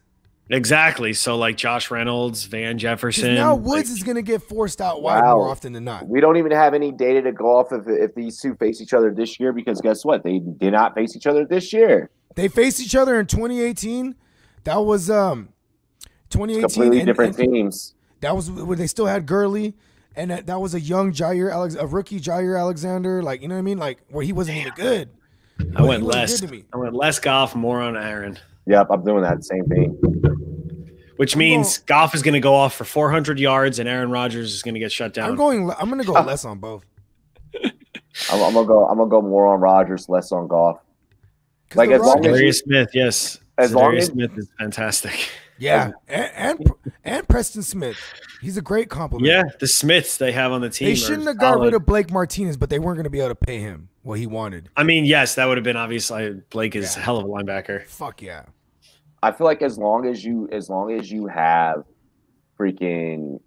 Exactly. So like Josh Reynolds, Van Jefferson. Now Woods is going to get forced out wide more often than not. We don't even have any data to go off if these two face each other this year because guess what? They did not face each other this year. They faced each other in 2018. That was 2018. Completely different teams. That was when they still had Gurley. And that was a young rookie Jair Alexander, like, you know what I mean, like where he wasn't even good. I went less Goff, more on Aaron. Yep, I'm doing that same thing. Which means Goff is going to go off for 400 yards, and Aaron Rodgers is going to get shut down. I'm going to go less on both. I'm gonna go more on Rodgers, less on Goff. Like as long as Darius Smith, yes, Darius Smith is fantastic. Yeah, and Preston Smith. He's a great compliment. Yeah, the Smiths they have on the team. They shouldn't have got rid of Blake Martinez, but they weren't going to be able to pay him what he wanted. I mean, yes, that would have been obviously. Blake is a hell of a linebacker. Fuck yeah. I feel like as long as you have freaking,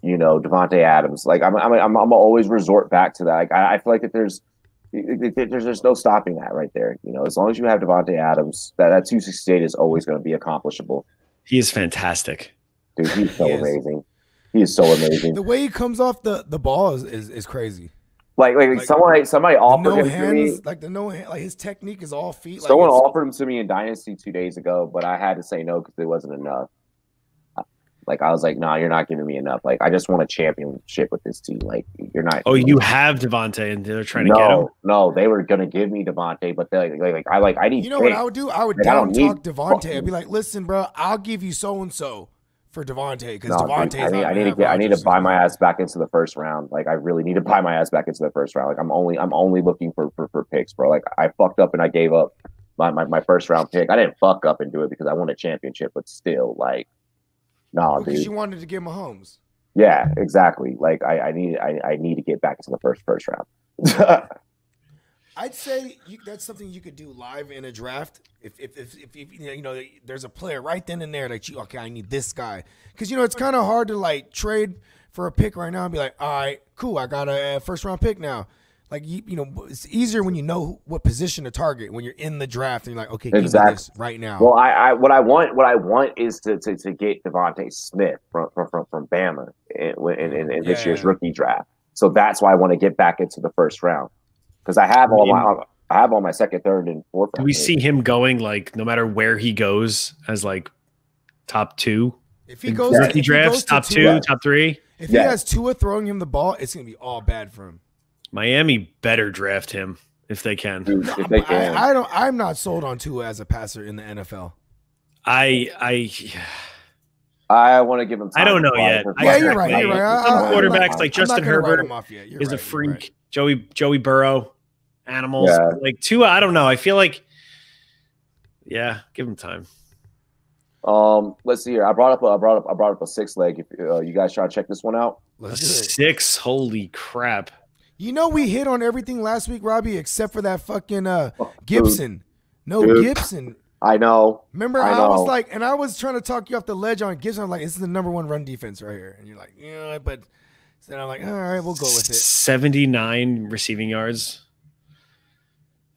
you know, Devontae Adams, like I'm always resort back to that. Like I feel like that there's no stopping that right there. You know, as long as you have Devontae Adams, that 268 is always going to be accomplishable. He is fantastic. Dude, he's so amazing. He is so amazing. The way he comes off the ball is crazy. Like somebody offered him to me. Like like his technique is all feet. Someone offered him to me in Dynasty 2 days ago, but I had to say no because it wasn't enough. Like I was like, nah, you're not giving me enough. Like I just want a championship with this team. Like you're not. Oh, you have Devontae, and they're trying to get him. No, they were gonna give me Devontae, but I need. You know what I would do? I would down talk Devontae. I'd be like, listen, bro, I'll give you so and so for Devontae because Devontae. I need to buy my ass back into the first round. Like I really need to buy my ass back into the first round. Like I'm only looking for picks, bro. Like I fucked up and I gave up my first round pick. I didn't fuck up and do it because I won a championship, but still, like. No, because you wanted to get Mahomes. Yeah, exactly. Like I need to get back into the first round. I'd say that's something you could do live in a draft. If you know there's a player right then and there that okay, I need this guy, because it's kind of hard to like trade for a pick right now and be like, all right, cool, I got a first round pick now. Like it's easier when you know what position to target when you're in the draft and you're like, okay, give me this right now. Well, what I want is to get Devontae Smith from Bama in this year's rookie draft. So that's why I want to get back into the first round, because I have all my second, third, and fourth. Do we see him going like no matter where he goes as like top 2? If he goes, he drafts top 2, top 3. If he has Tua throwing him the ball, it's gonna be all bad for him. Miami better draft him if they can. Dude, if they can. I'm not sold on Tua as a passer in the NFL. I want to give him time. I don't know yet. Yeah, you're right. Some quarterbacks like Justin Herbert is a freak. Right. Joey Burrow, animals. Yeah. Like Tua, I don't know. I feel like, give him time. Let's see here. I brought up a 6 leg. If you guys try to check this one out. A 6, holy crap. We hit on everything last week, Robbie, except for that fucking Gibson. Gibson. I know. Remember, I was like, and I was trying to talk you off the ledge on Gibson. I'm like, this is the #1 run defense right here. And you're like, yeah, but then I'm like, all right, we'll go with it. 79 receiving yards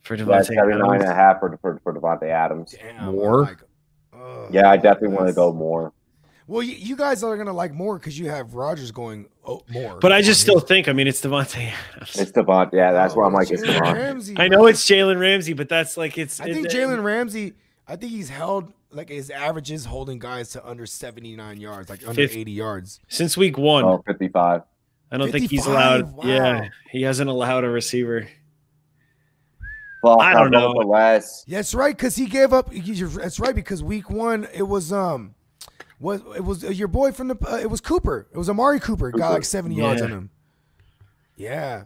for Devontae Adams. 79.5 for Devontae Adams. Damn, more? Like, I definitely want to go more. Well, you guys are going to like more because you have Rodgers going more. But I just still think, it's Devontae Adams. It's Devontae. Yeah, that's where I'm like, it's Devontae. I know it's Jalen Ramsey, but that's like I think Jalen Ramsey, I think he's held, like his average is holding guys to under 79 yards, like under 80 yards. Since week 1. 55. I don't think he's allowed. Wow. Yeah, he hasn't allowed a receiver. Well, I don't know. That's right, because he gave up. That's right, because week 1, it was your boy from it was Cooper. It was Amari Cooper. Got like 70 yards on him. Yeah.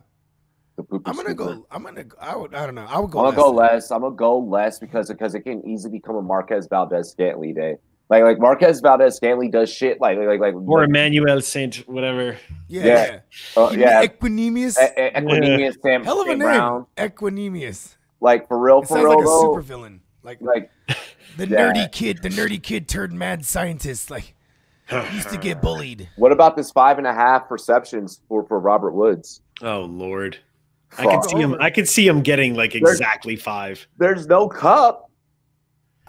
I don't know. I would go less. I'm gonna go less because it can easily become a Marquez Valdez-Scantling day. Like Marquez Valdez-Scantling does shit like or Emmanuel Saint whatever. Yeah. Equinemius. Equinemius. Sam. Hell of a name. Brown. Equinemius. Like for real. It sounds like a super villain. Like the nerdy kid turned mad scientist. Like used to get bullied. What about this 5.5 receptions for Robert Woods? Oh Lord, I could see him getting like exactly 5. There's no cup.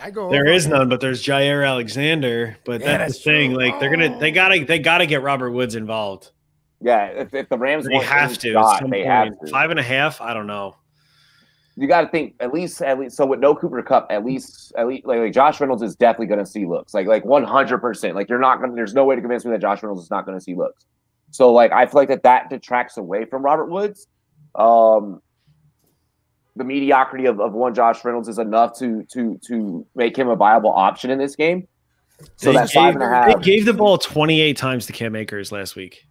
There is none, but there's Jair Alexander. But that's the thing. Like they gotta get Robert Woods involved. Yeah, if the Rams they have to. They have to. 5.5. I don't know. You got to think at least. So with no Cooper Kupp, at least like Josh Reynolds is definitely going to see looks like 100%. Like you're not going. There's no way to convince me that Josh Reynolds is not going to see looks. So like I feel like that detracts away from Robert Woods. The mediocrity of one Josh Reynolds is enough to make him a viable option in this game. So that's 5.5. They gave the ball 28 times to Cam Akers last week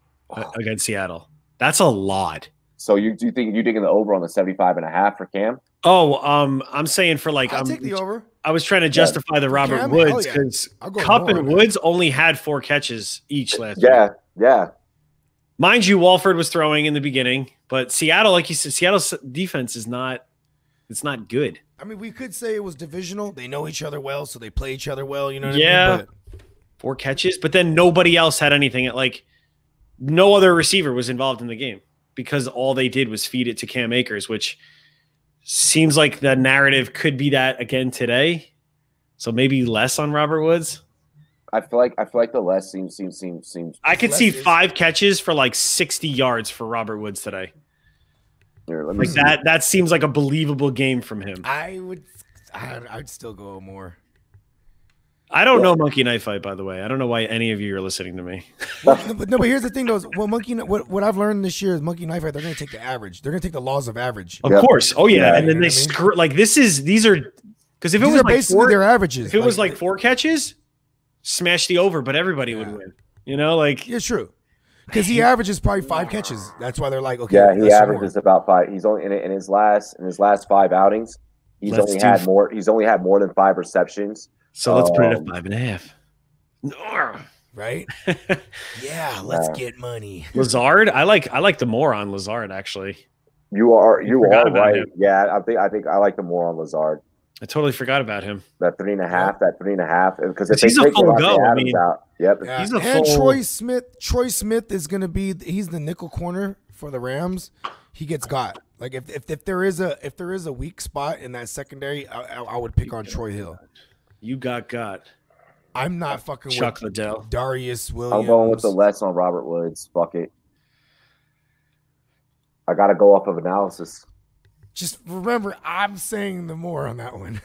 against Seattle. That's a lot. So you think you're digging the over on the 75.5 for Cam? Oh, I'm saying for like I'll take the over. I was trying to justify the Robert Cam, Woods because Kupp and Woods only had 4 catches each last week. Yeah. Mind you, Walford was throwing in the beginning, but Seattle, like you said, Seattle's defense is not. It's not good. I mean, we could say it was divisional. They know each other well, so they play each other well. You know what I mean? But 4 catches, but then nobody else had anything. Like no other receiver was involved in the game because all they did was feed it to Cam Akers, which seems like the narrative could be that again today. So maybe less on Robert Woods. I feel like the less seems. I could see 5 catches for like 60 yards for Robert Woods today. Here, like that seems like a believable game from him. I'd still go more. I don't know Monkey Knife Fight, by the way. I don't know why any of you are listening to me. But here's the thing, though. Well, what I've learned this year is Monkey Knife Fight. They're going to take the average. They're going to take the laws of average. Of course. Oh yeah, and then they screw. Like these are because if it was like basically their averages. If it was like 4 catches, smash the over, but everybody would win. You know, like it's true. Because he averages probably 5 catches. That's why they're like, okay. Yeah, he averages about 5. He's only in his last 5 outings. He's only had more than 5 receptions. So let's put it at 5.5. right? Yeah, let's get money. Lazard, I like the more on Lazard actually. You are right. Him. Yeah, I think I like the more on Lazard. I totally forgot about him. That 3.5, because if he's they a take full go. Adams out, yep. Yeah. He's a and full. Troy Smith is gonna be. He's the nickel corner for the Rams. He gets got. Like if there is a weak spot in that secondary, I would pick on Troy Hill. You got. I'm not fucking Chuck with Liddell. Darius Williams. I'm going with the less on Robert Woods. Fuck it. I got to go off of analysis. Just remember, I'm saying the more on that one.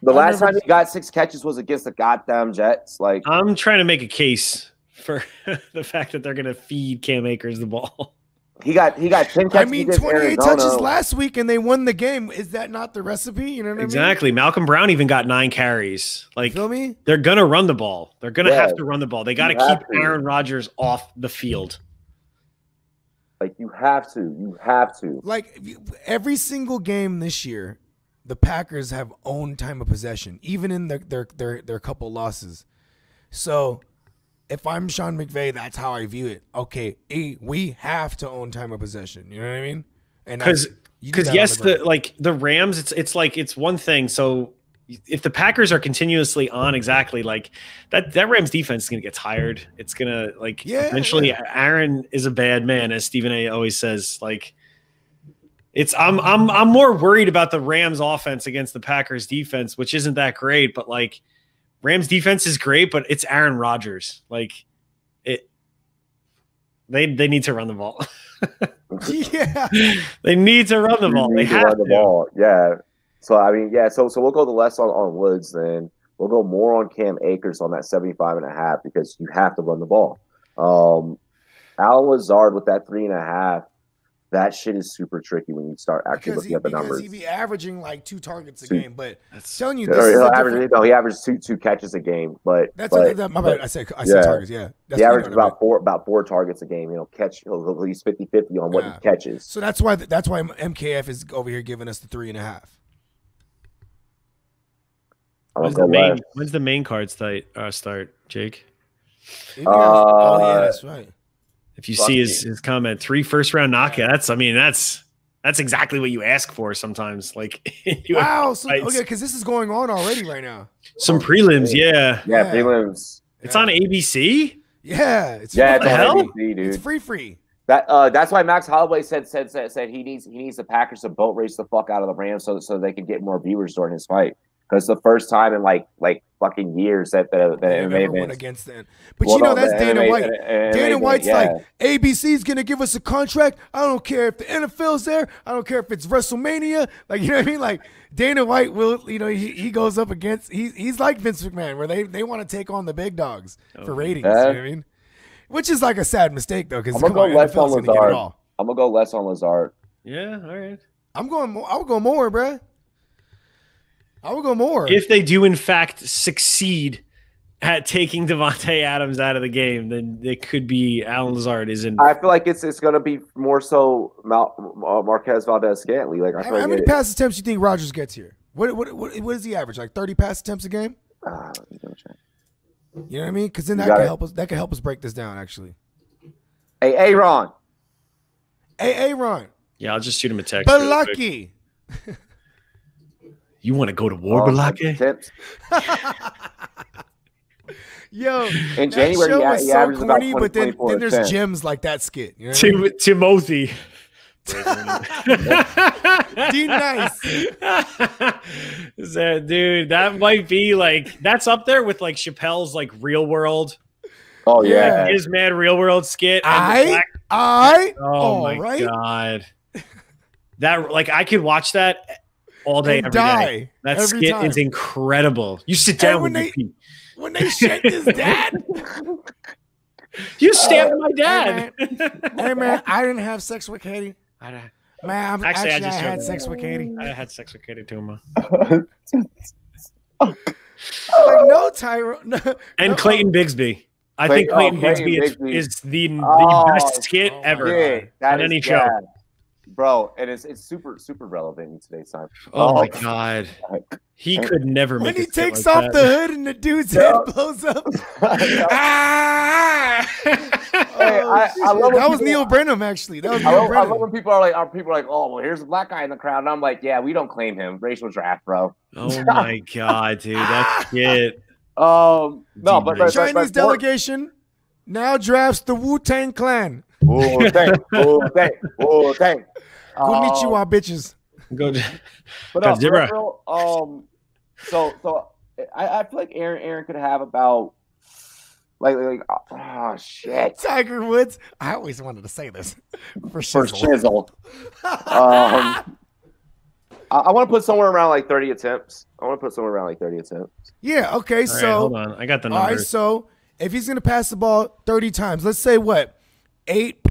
The last time he got 6 catches was against the goddamn Jets. Like, I'm trying to make a case for the fact that they're going to feed Cam Akers the ball. He got 10 catches. I mean, 28 Arizona. touches last week, and they won the game. Is that not the recipe? You know what Exactly. I mean? Malcolm Brown even got 9 carries. Like, Feel me? they're going to run the ball. They're going to Yeah. have to run the ball. They got to You have keep to. Aaron Rodgers off the field. Like, you have to. You have to. Like every single game this year, the Packers have owned time of possession, even in their couple losses. So, if I'm Sean McVay, that's how I view it. Okay, we have to own time of possession. You know what I mean? And Because yes, the Rams, it's one thing. So if the Packers are continuously on exactly like that Rams defense is gonna get tired. It's gonna eventually Aaron is a bad man, as Stephen A always says. Like I'm more worried about the Rams offense against the Packers defense, which isn't that great, but like Rams defense is great, but it's Aaron Rodgers. Like they need to run the ball. yeah, they need to run the ball. They have to. Ball. Yeah. So I mean, yeah. So we'll go the less on Woods, then we'll go more on Cam Akers on that 75.5 because you have to run the ball. Alan Lazard with that 3.5. That shit is super tricky when you start actually looking at the numbers. Because he'd be averaging like 2 targets a game, but telling you he averaged two catches a game, but my bad. I said targets. Yeah, he averaged about four targets a game. He'll at least 50-50 on what he catches. So that's why MKF is over here giving us the 3.5. When's the main card start, Jake? That's right. If you see his comment, 3 first-round knockouts. I mean, that's exactly what you ask for sometimes. Like, wow. So because this is going on already right now. Some prelims, yeah, prelims. It's on ABC. Yeah, it's on ABC, dude. It's free. That's why Max Holloway said he needs the Packers to boat race the fuck out of the Rams so they can get more viewers during his fight. Because the first time in like fucking years that MMA went against them. But that's Dana White. Dana White's like, ABC's gonna give us a contract. I don't care if the NFL's there. I don't care if it's WrestleMania. Like, you know what I mean? Like Dana White will, he goes up against he's like Vince McMahon where they want to take on the big dogs for ratings. You know what I mean? Which is like a sad mistake though, because I'm gonna go less on Lazard. I'm gonna go less on Lazard. Yeah, all right. I would go more, bruh. I would go more. If they do, in fact, succeed at taking Devontae Adams out of the game, then it could be Alan Lazard is in. I feel like it's going to be more so Marquez Valdez-Scantling. Like, how many pass attempts do you think Rodgers gets here? What does he average? Like 30 pass attempts a game? You know what I mean? Because then that can help us. That can help us break this down. Actually. Hey, Aaron. Yeah, I'll just shoot him a text. Balaki. You want to go to war, Balake? Yo, in January, he so corny, but then there's gems like that skit. You know Timothy. D nice. Dude, that might be like that's up there with like Chappelle's like Real World. Oh yeah, his mad Real World skit. Oh my god, that like I could watch that all day, every day. That every skit time. Is incredible. You sit down with me. When they shit his dad. You stabbed my dad. Hey man, I didn't have sex with Katie. Man, I had sex with Katie. I had sex with Katie too, man. Like no Tyro. And Clayton Bigsby. I think Clayton Bigsby is the best skit ever on any show. bro, and it's super relevant in today's time. Oh my god, he could never When make he a skit takes like off that. the hood and the dude's head blows up. Ah! I love That was Neil Brenham, actually. That was Neil I love Brenham. when people are like, oh, well, here's a black guy in the crowd, and I'm like, yeah, we don't claim him. Racial draft, bro. Oh my god, dude, that's it. No, but Chinese delegation now drafts the Wu-Tang Clan. Wu-Tang. Konnichiwa, bitches. Go. But no, for real, so I feel like Aaron could have about like oh shit. Tiger Woods. I always wanted to say this for For shizzle. shizzle. I want to put somewhere around like 30 attempts. Yeah. Okay. All right, So hold on, I got the all right. numbers. So if he's gonna pass the ball 30 times, let's say what 8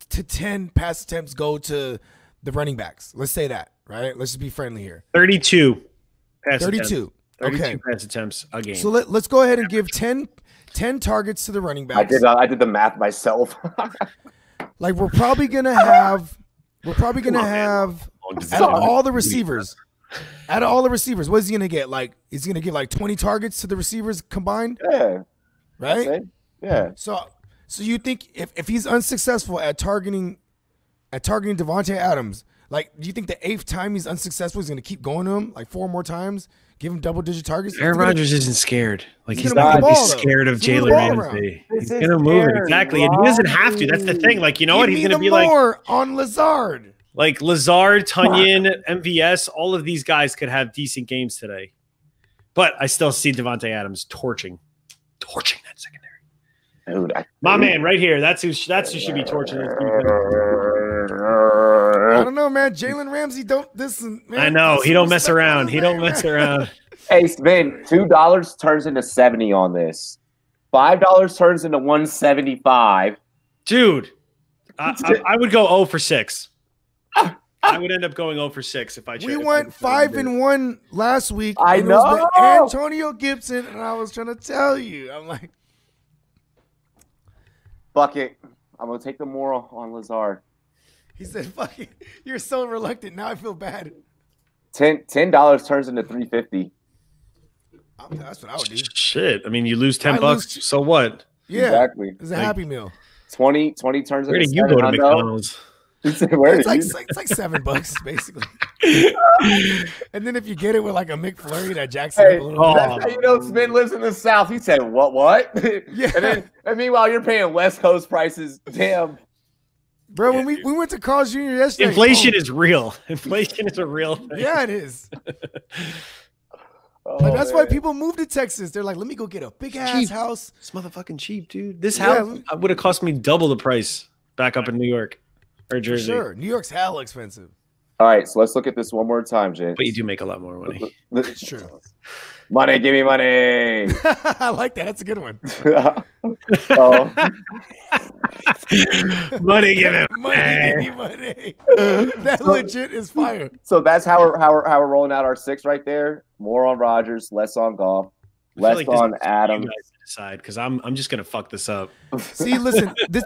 to 10 pass attempts go to the running backs. Let's say that, right? Let's just be friendly here. 32. Pass 32. Attempts. 32 Okay. pass attempts a game. So let's go ahead and give 10 targets to the running backs. I did the math myself. Like we're probably gonna have out of all the receivers. Out of all the receivers, what is he gonna get? Like, is he gonna get like 20 targets to the receivers combined? Yeah. Right? Yeah. So you think if he's unsuccessful at targeting Devontae Adams, like, do you think the 8th time he's unsuccessful, he's gonna keep going to him like 4 more times, give him double-digit targets? Aaron Rodgers isn't scared. Like, he's gonna not move the gonna be ball, scared of though. He's gonna Jalen move the ball Ramsey. around. He's This gonna is move it Aaron exactly, and he doesn't have to. That's the thing. Like, you know what? Give He's me gonna the be like more on Lazard. Lazard, Tunyon, MVS. All of these guys could have decent games today, but I still see Devontae Adams torching that secondary. Dude, My man, right here. That's who should be torching. I don't know, man. Jalen Ramsey don't listen. Man, I know he don't mess around. He don't mess around. Hey, man, $2 turns into 70 on this. $5 turns into 175. Dude, I would go 0 for 6. I would end up going 0 for 6 if I. We went 5-1 last week. I and know. It was the Antonio Gibson, and I was trying to tell you. I'm like, Bucket. I'm gonna take the moral on Lazard. he said, "Fuck it, you're so reluctant." Now I feel bad. $10 turns into $3.50. That's what I would do. Shit. I mean, you lose $10 I lose- so what? Yeah, Exactly. It's a Happy Meal. 20 turns Where into did you go to $700. McDonald's? Where It's did like, you? it's like $7 basically. And then if you get it with like a McFlurry that jacks it Hey, up a little oh. bit. that's how you know Spin lives in the South. He said, what? Yeah. And meanwhile, you're paying West Coast prices. Damn. Bro, when we went to Carl's Jr. yesterday. Inflation is real. Inflation is a real thing. Yeah, it is. Oh, Like, that's why man. people move to Texas. They're like, let me go get a big ass Cheap. house. It's motherfucking cheap, dude. This Yeah. house would have cost me double the price back up in New York or For Jersey. sure. New York's hella expensive. All right, so let's look at this one more time, Jay. But you do make a lot more money. It's true. Money, give me money. I like that. That's a good one. Oh. Money, give him. Money, give me money. That legit is fire. So that's how we're rolling out our 6 right there. More on Rodgers, less on Goff, less on Adams. You guys decide, because I'm just gonna fuck this up. See, listen, this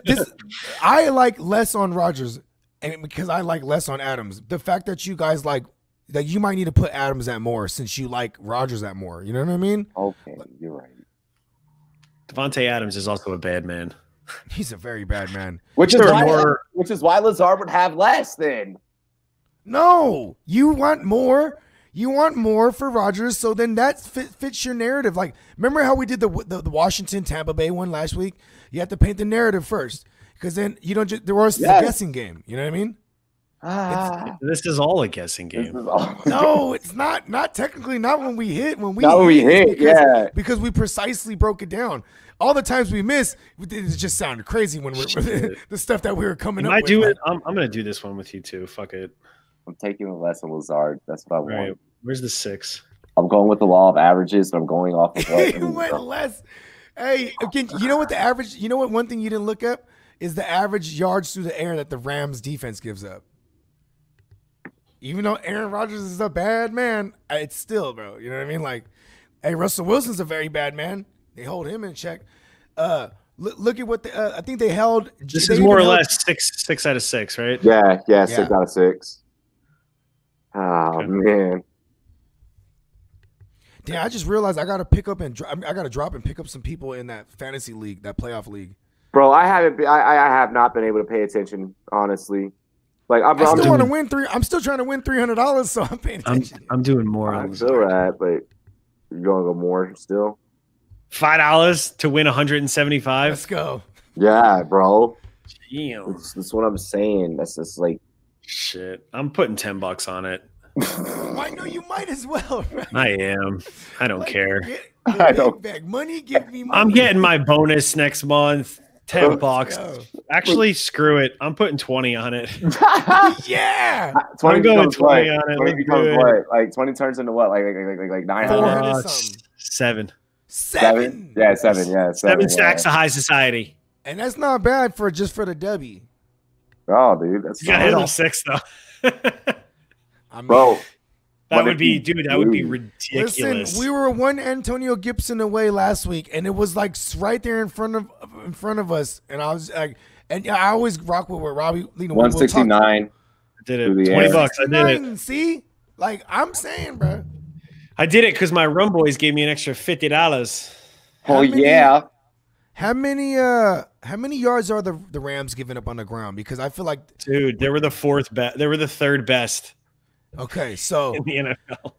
I like less on Rodgers, and because I like less on Adams. The fact that you guys like that, you might need to put Adams at more since you like Rodgers at more. You know what I mean? Okay, you're right. Devontae Adams is also a bad man. He's a very bad man. Which is Sure, why Lazard would have less then. No, you want more. You want more for Rodgers, so then that fits your narrative. Like, remember how we did the Washington Tampa Bay one last week? You have to paint the narrative first, because then you don't just there was a guessing game. You know what I mean? This is all a guessing This game. is all. No, it's not. Not technically. Not when we hit. When we hit, because we precisely broke it down. All the times we missed, it just sounded crazy when the stuff that we were coming up I with. do it. I'm gonna do this one with you too. Fuck it. I'm taking the less of Lazard. That's what I want. Right. Where's the 6? I'm going with the law of averages, but I'm going off of what. You went less. Hey, again, you know what the average? You know what? One thing you didn't look up is the average yards through the air that the Rams defense gives up. Even though Aaron Rodgers is a bad man, it's still, bro. You know what I mean? Like, hey, Russell Wilson's a very bad man. They hold him in check. Look at what I think they held. This is more or less six out of 6, right? Yeah, 6 out of 6. Oh man. Damn, I just realized I gotta pick up and I gotta drop and pick up some people in that fantasy league, that playoff league. Bro, I have not been able to pay attention, honestly. Like I still want to win I'm still trying to win $300, so I'm paying attention. I'm doing more. I feel that, but you're gonna go more still. $5 to win 175. Let's go. Yeah, bro. Damn. That's what I'm saying. That's just like shit. I'm putting $10 on it. I know you might as well. Right? I am. I don't care. I don't. Bag money. Give me money. I'm getting my bonus next month. $10. Actually, screw it. I'm putting 20 on it. Yeah. 20 I'm going 20 on it. 20 becomes what? Like 20 turns into what? Like 900. 7. 7. Yeah, 7. Yeah, 7 stacks of high society. And that's not bad for the W. Oh, dude, that's you gotta hit all 6 though. I mean, bro. That would be ridiculous. Listen, we were one Antonio Gibson away last week, and it was like right there in front of us. And I was like, and I always rock with Robbie. 169. I did it. $20. I did it. See, like I'm saying, bro. I did it because my Rumboyz gave me an extra $50. Oh yeah. How many yards are the Rams giving up on the ground? Because I feel like, dude, they were the 4th best. They were the 3rd best. Okay, so in the NFL,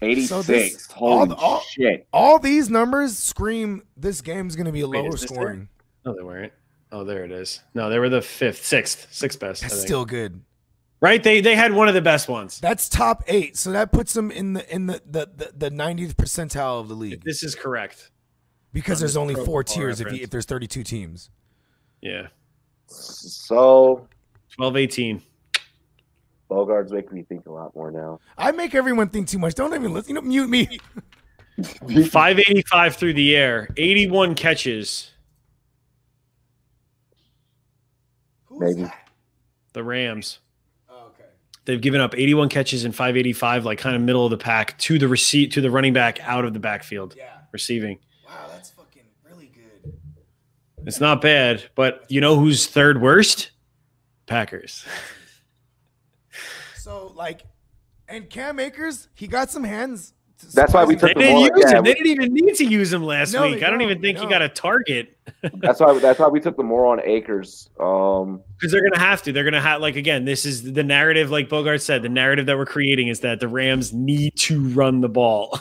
86. So Holy shit! All these numbers scream this game's going to be lower scoring. No, they weren't. Oh, there it is. No, they were the 6th best. That's still good, right? They had one of the best ones. That's top 8, so that puts them in the 90th percentile of the league. This is correct because there's only 4 tiers if there's 32 teams. Yeah. So 12-18. Bogart's making me think a lot more now. I make everyone think too much. Don't even listen. Mute me. 585 through the air, 81 catches. Maybe the Rams. Oh, okay. They've given up 81 catches and 585, like kind of middle of the pack to the running back out of the backfield. Yeah. Receiving. Wow, that's fucking really good. It's not bad, but you know who's 3rd worst? Packers. So, and Cam Akers, he got some hands. That's why we took They didn't even need to use him last week. I don't even think he got a target. That's why we took the more on Akers. Because they're gonna have to. They're gonna have again. This is the narrative, like Bogart said. The narrative that we're creating is that the Rams need to run the ball.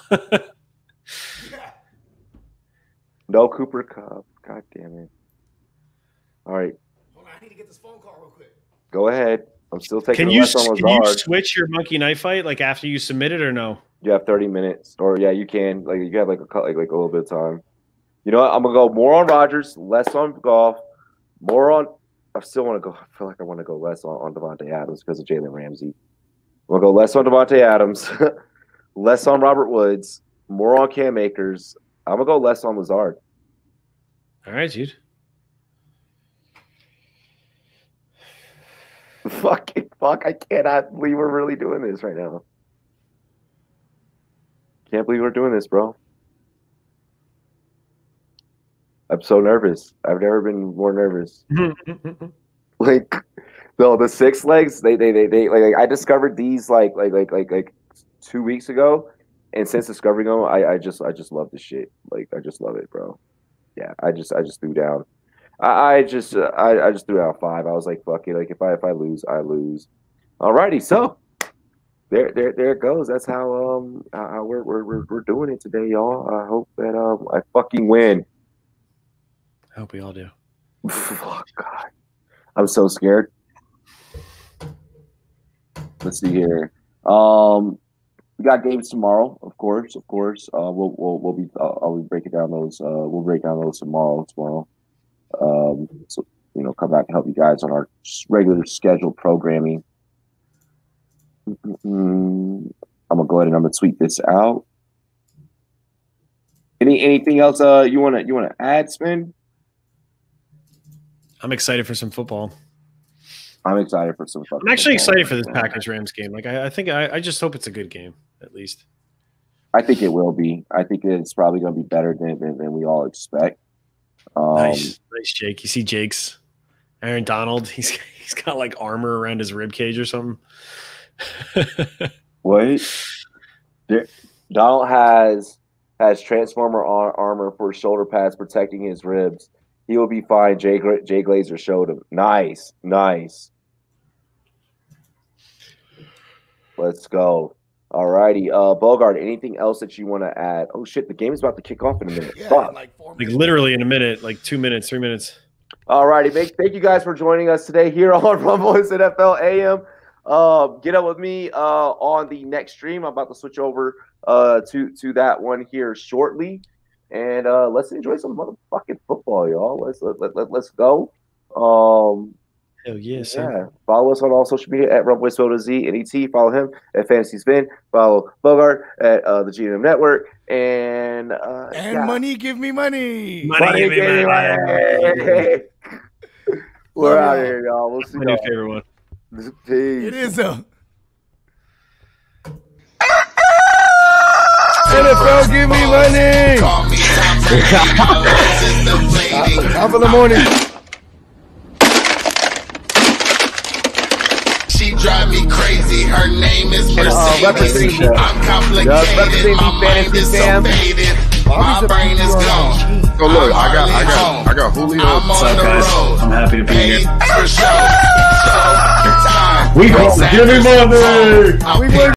No Cooper Kupp. God damn it! All right. Hold on, I need to get this phone call real quick. Go ahead. I'm still taking. Can you switch your monkey knife fight after you submit it or no? You have 30 minutes, or you can. You have a little bit of time. You know what? I'm gonna go more on Rodgers, less on Goff, more on. I still want to go. I feel like I want to go less on Devontae Adams because of Jalen Ramsey. I'm gonna go less on Devontae Adams, less on Robert Woods, more on Cam Akers. I'm gonna go less on Lazard. All right, dude. Fuck! I cannot believe we're really doing this right now. Can't believe we're doing this, bro. I'm so nervous. I've never been more nervous. The 6 legs. They I discovered these like 2 weeks ago, and since discovering them, I just love this shit. I just love it, bro. Yeah, I just threw down. I just threw down 5. I was like, fuck it. If I lose, I lose. Alrighty, so there it goes. That's how we're doing it today, y'all. I hope that I fucking win. I hope we all do. Oh, God, I'm so scared. Let's see here. We got games tomorrow, of course. We'll be I'll be breaking down those. We'll break down those tomorrow. So come back and help you guys on our regular scheduled programming. I'm gonna go ahead and I'm gonna tweet this out. Anything else you wanna add, Spin? I'm excited for some football. I'm excited for some football. I'm actually excited for this Packers-Rams game. I just hope it's a good game, at least. I think it will be. I think it's probably going to be better than we all expect. Nice, Jake. You see Jake's Aaron Donald. He's got like armor around his rib cage or something. Wait, Donald has Transformer armor for shoulder pads protecting his ribs. He will be fine. Jay Glazer showed him. Nice. Let's go. All righty. Bogart, anything else that you want to add? Oh, shit. The game is about to kick off in a minute. Yeah, Fuck. like 4 Like minutes. literally in a minute, like 2 minutes, 3 minutes. All righty. Thank you guys for joining us today here on Rumboyz NFL AM. Get up with me on the next stream. I'm about to switch over to that one here shortly. And let's enjoy some motherfucking football, y'all. Let's go. Hell yeah, son. Yeah. Follow us on all social media at Rumboyz NET. Follow him at Fantasy Spin. Follow Bogart at the GM Network. And money, give me money. Money, give me money. We're out of here, y'all. We'll see My new y'all. favorite one. Peace. It is a NFL, give me money. Call me Tom Brady. My legs is deflating. Top of the morning. She drive me crazy. Her name is Mercedes. representing I'm complicated. representing My mind fantasy is so fam. faded. My brain is gone. So look, I'm I got Julio. I'm on the road. I'm happy to be Paid here. for show. So time. We call give me money. I'll We pick work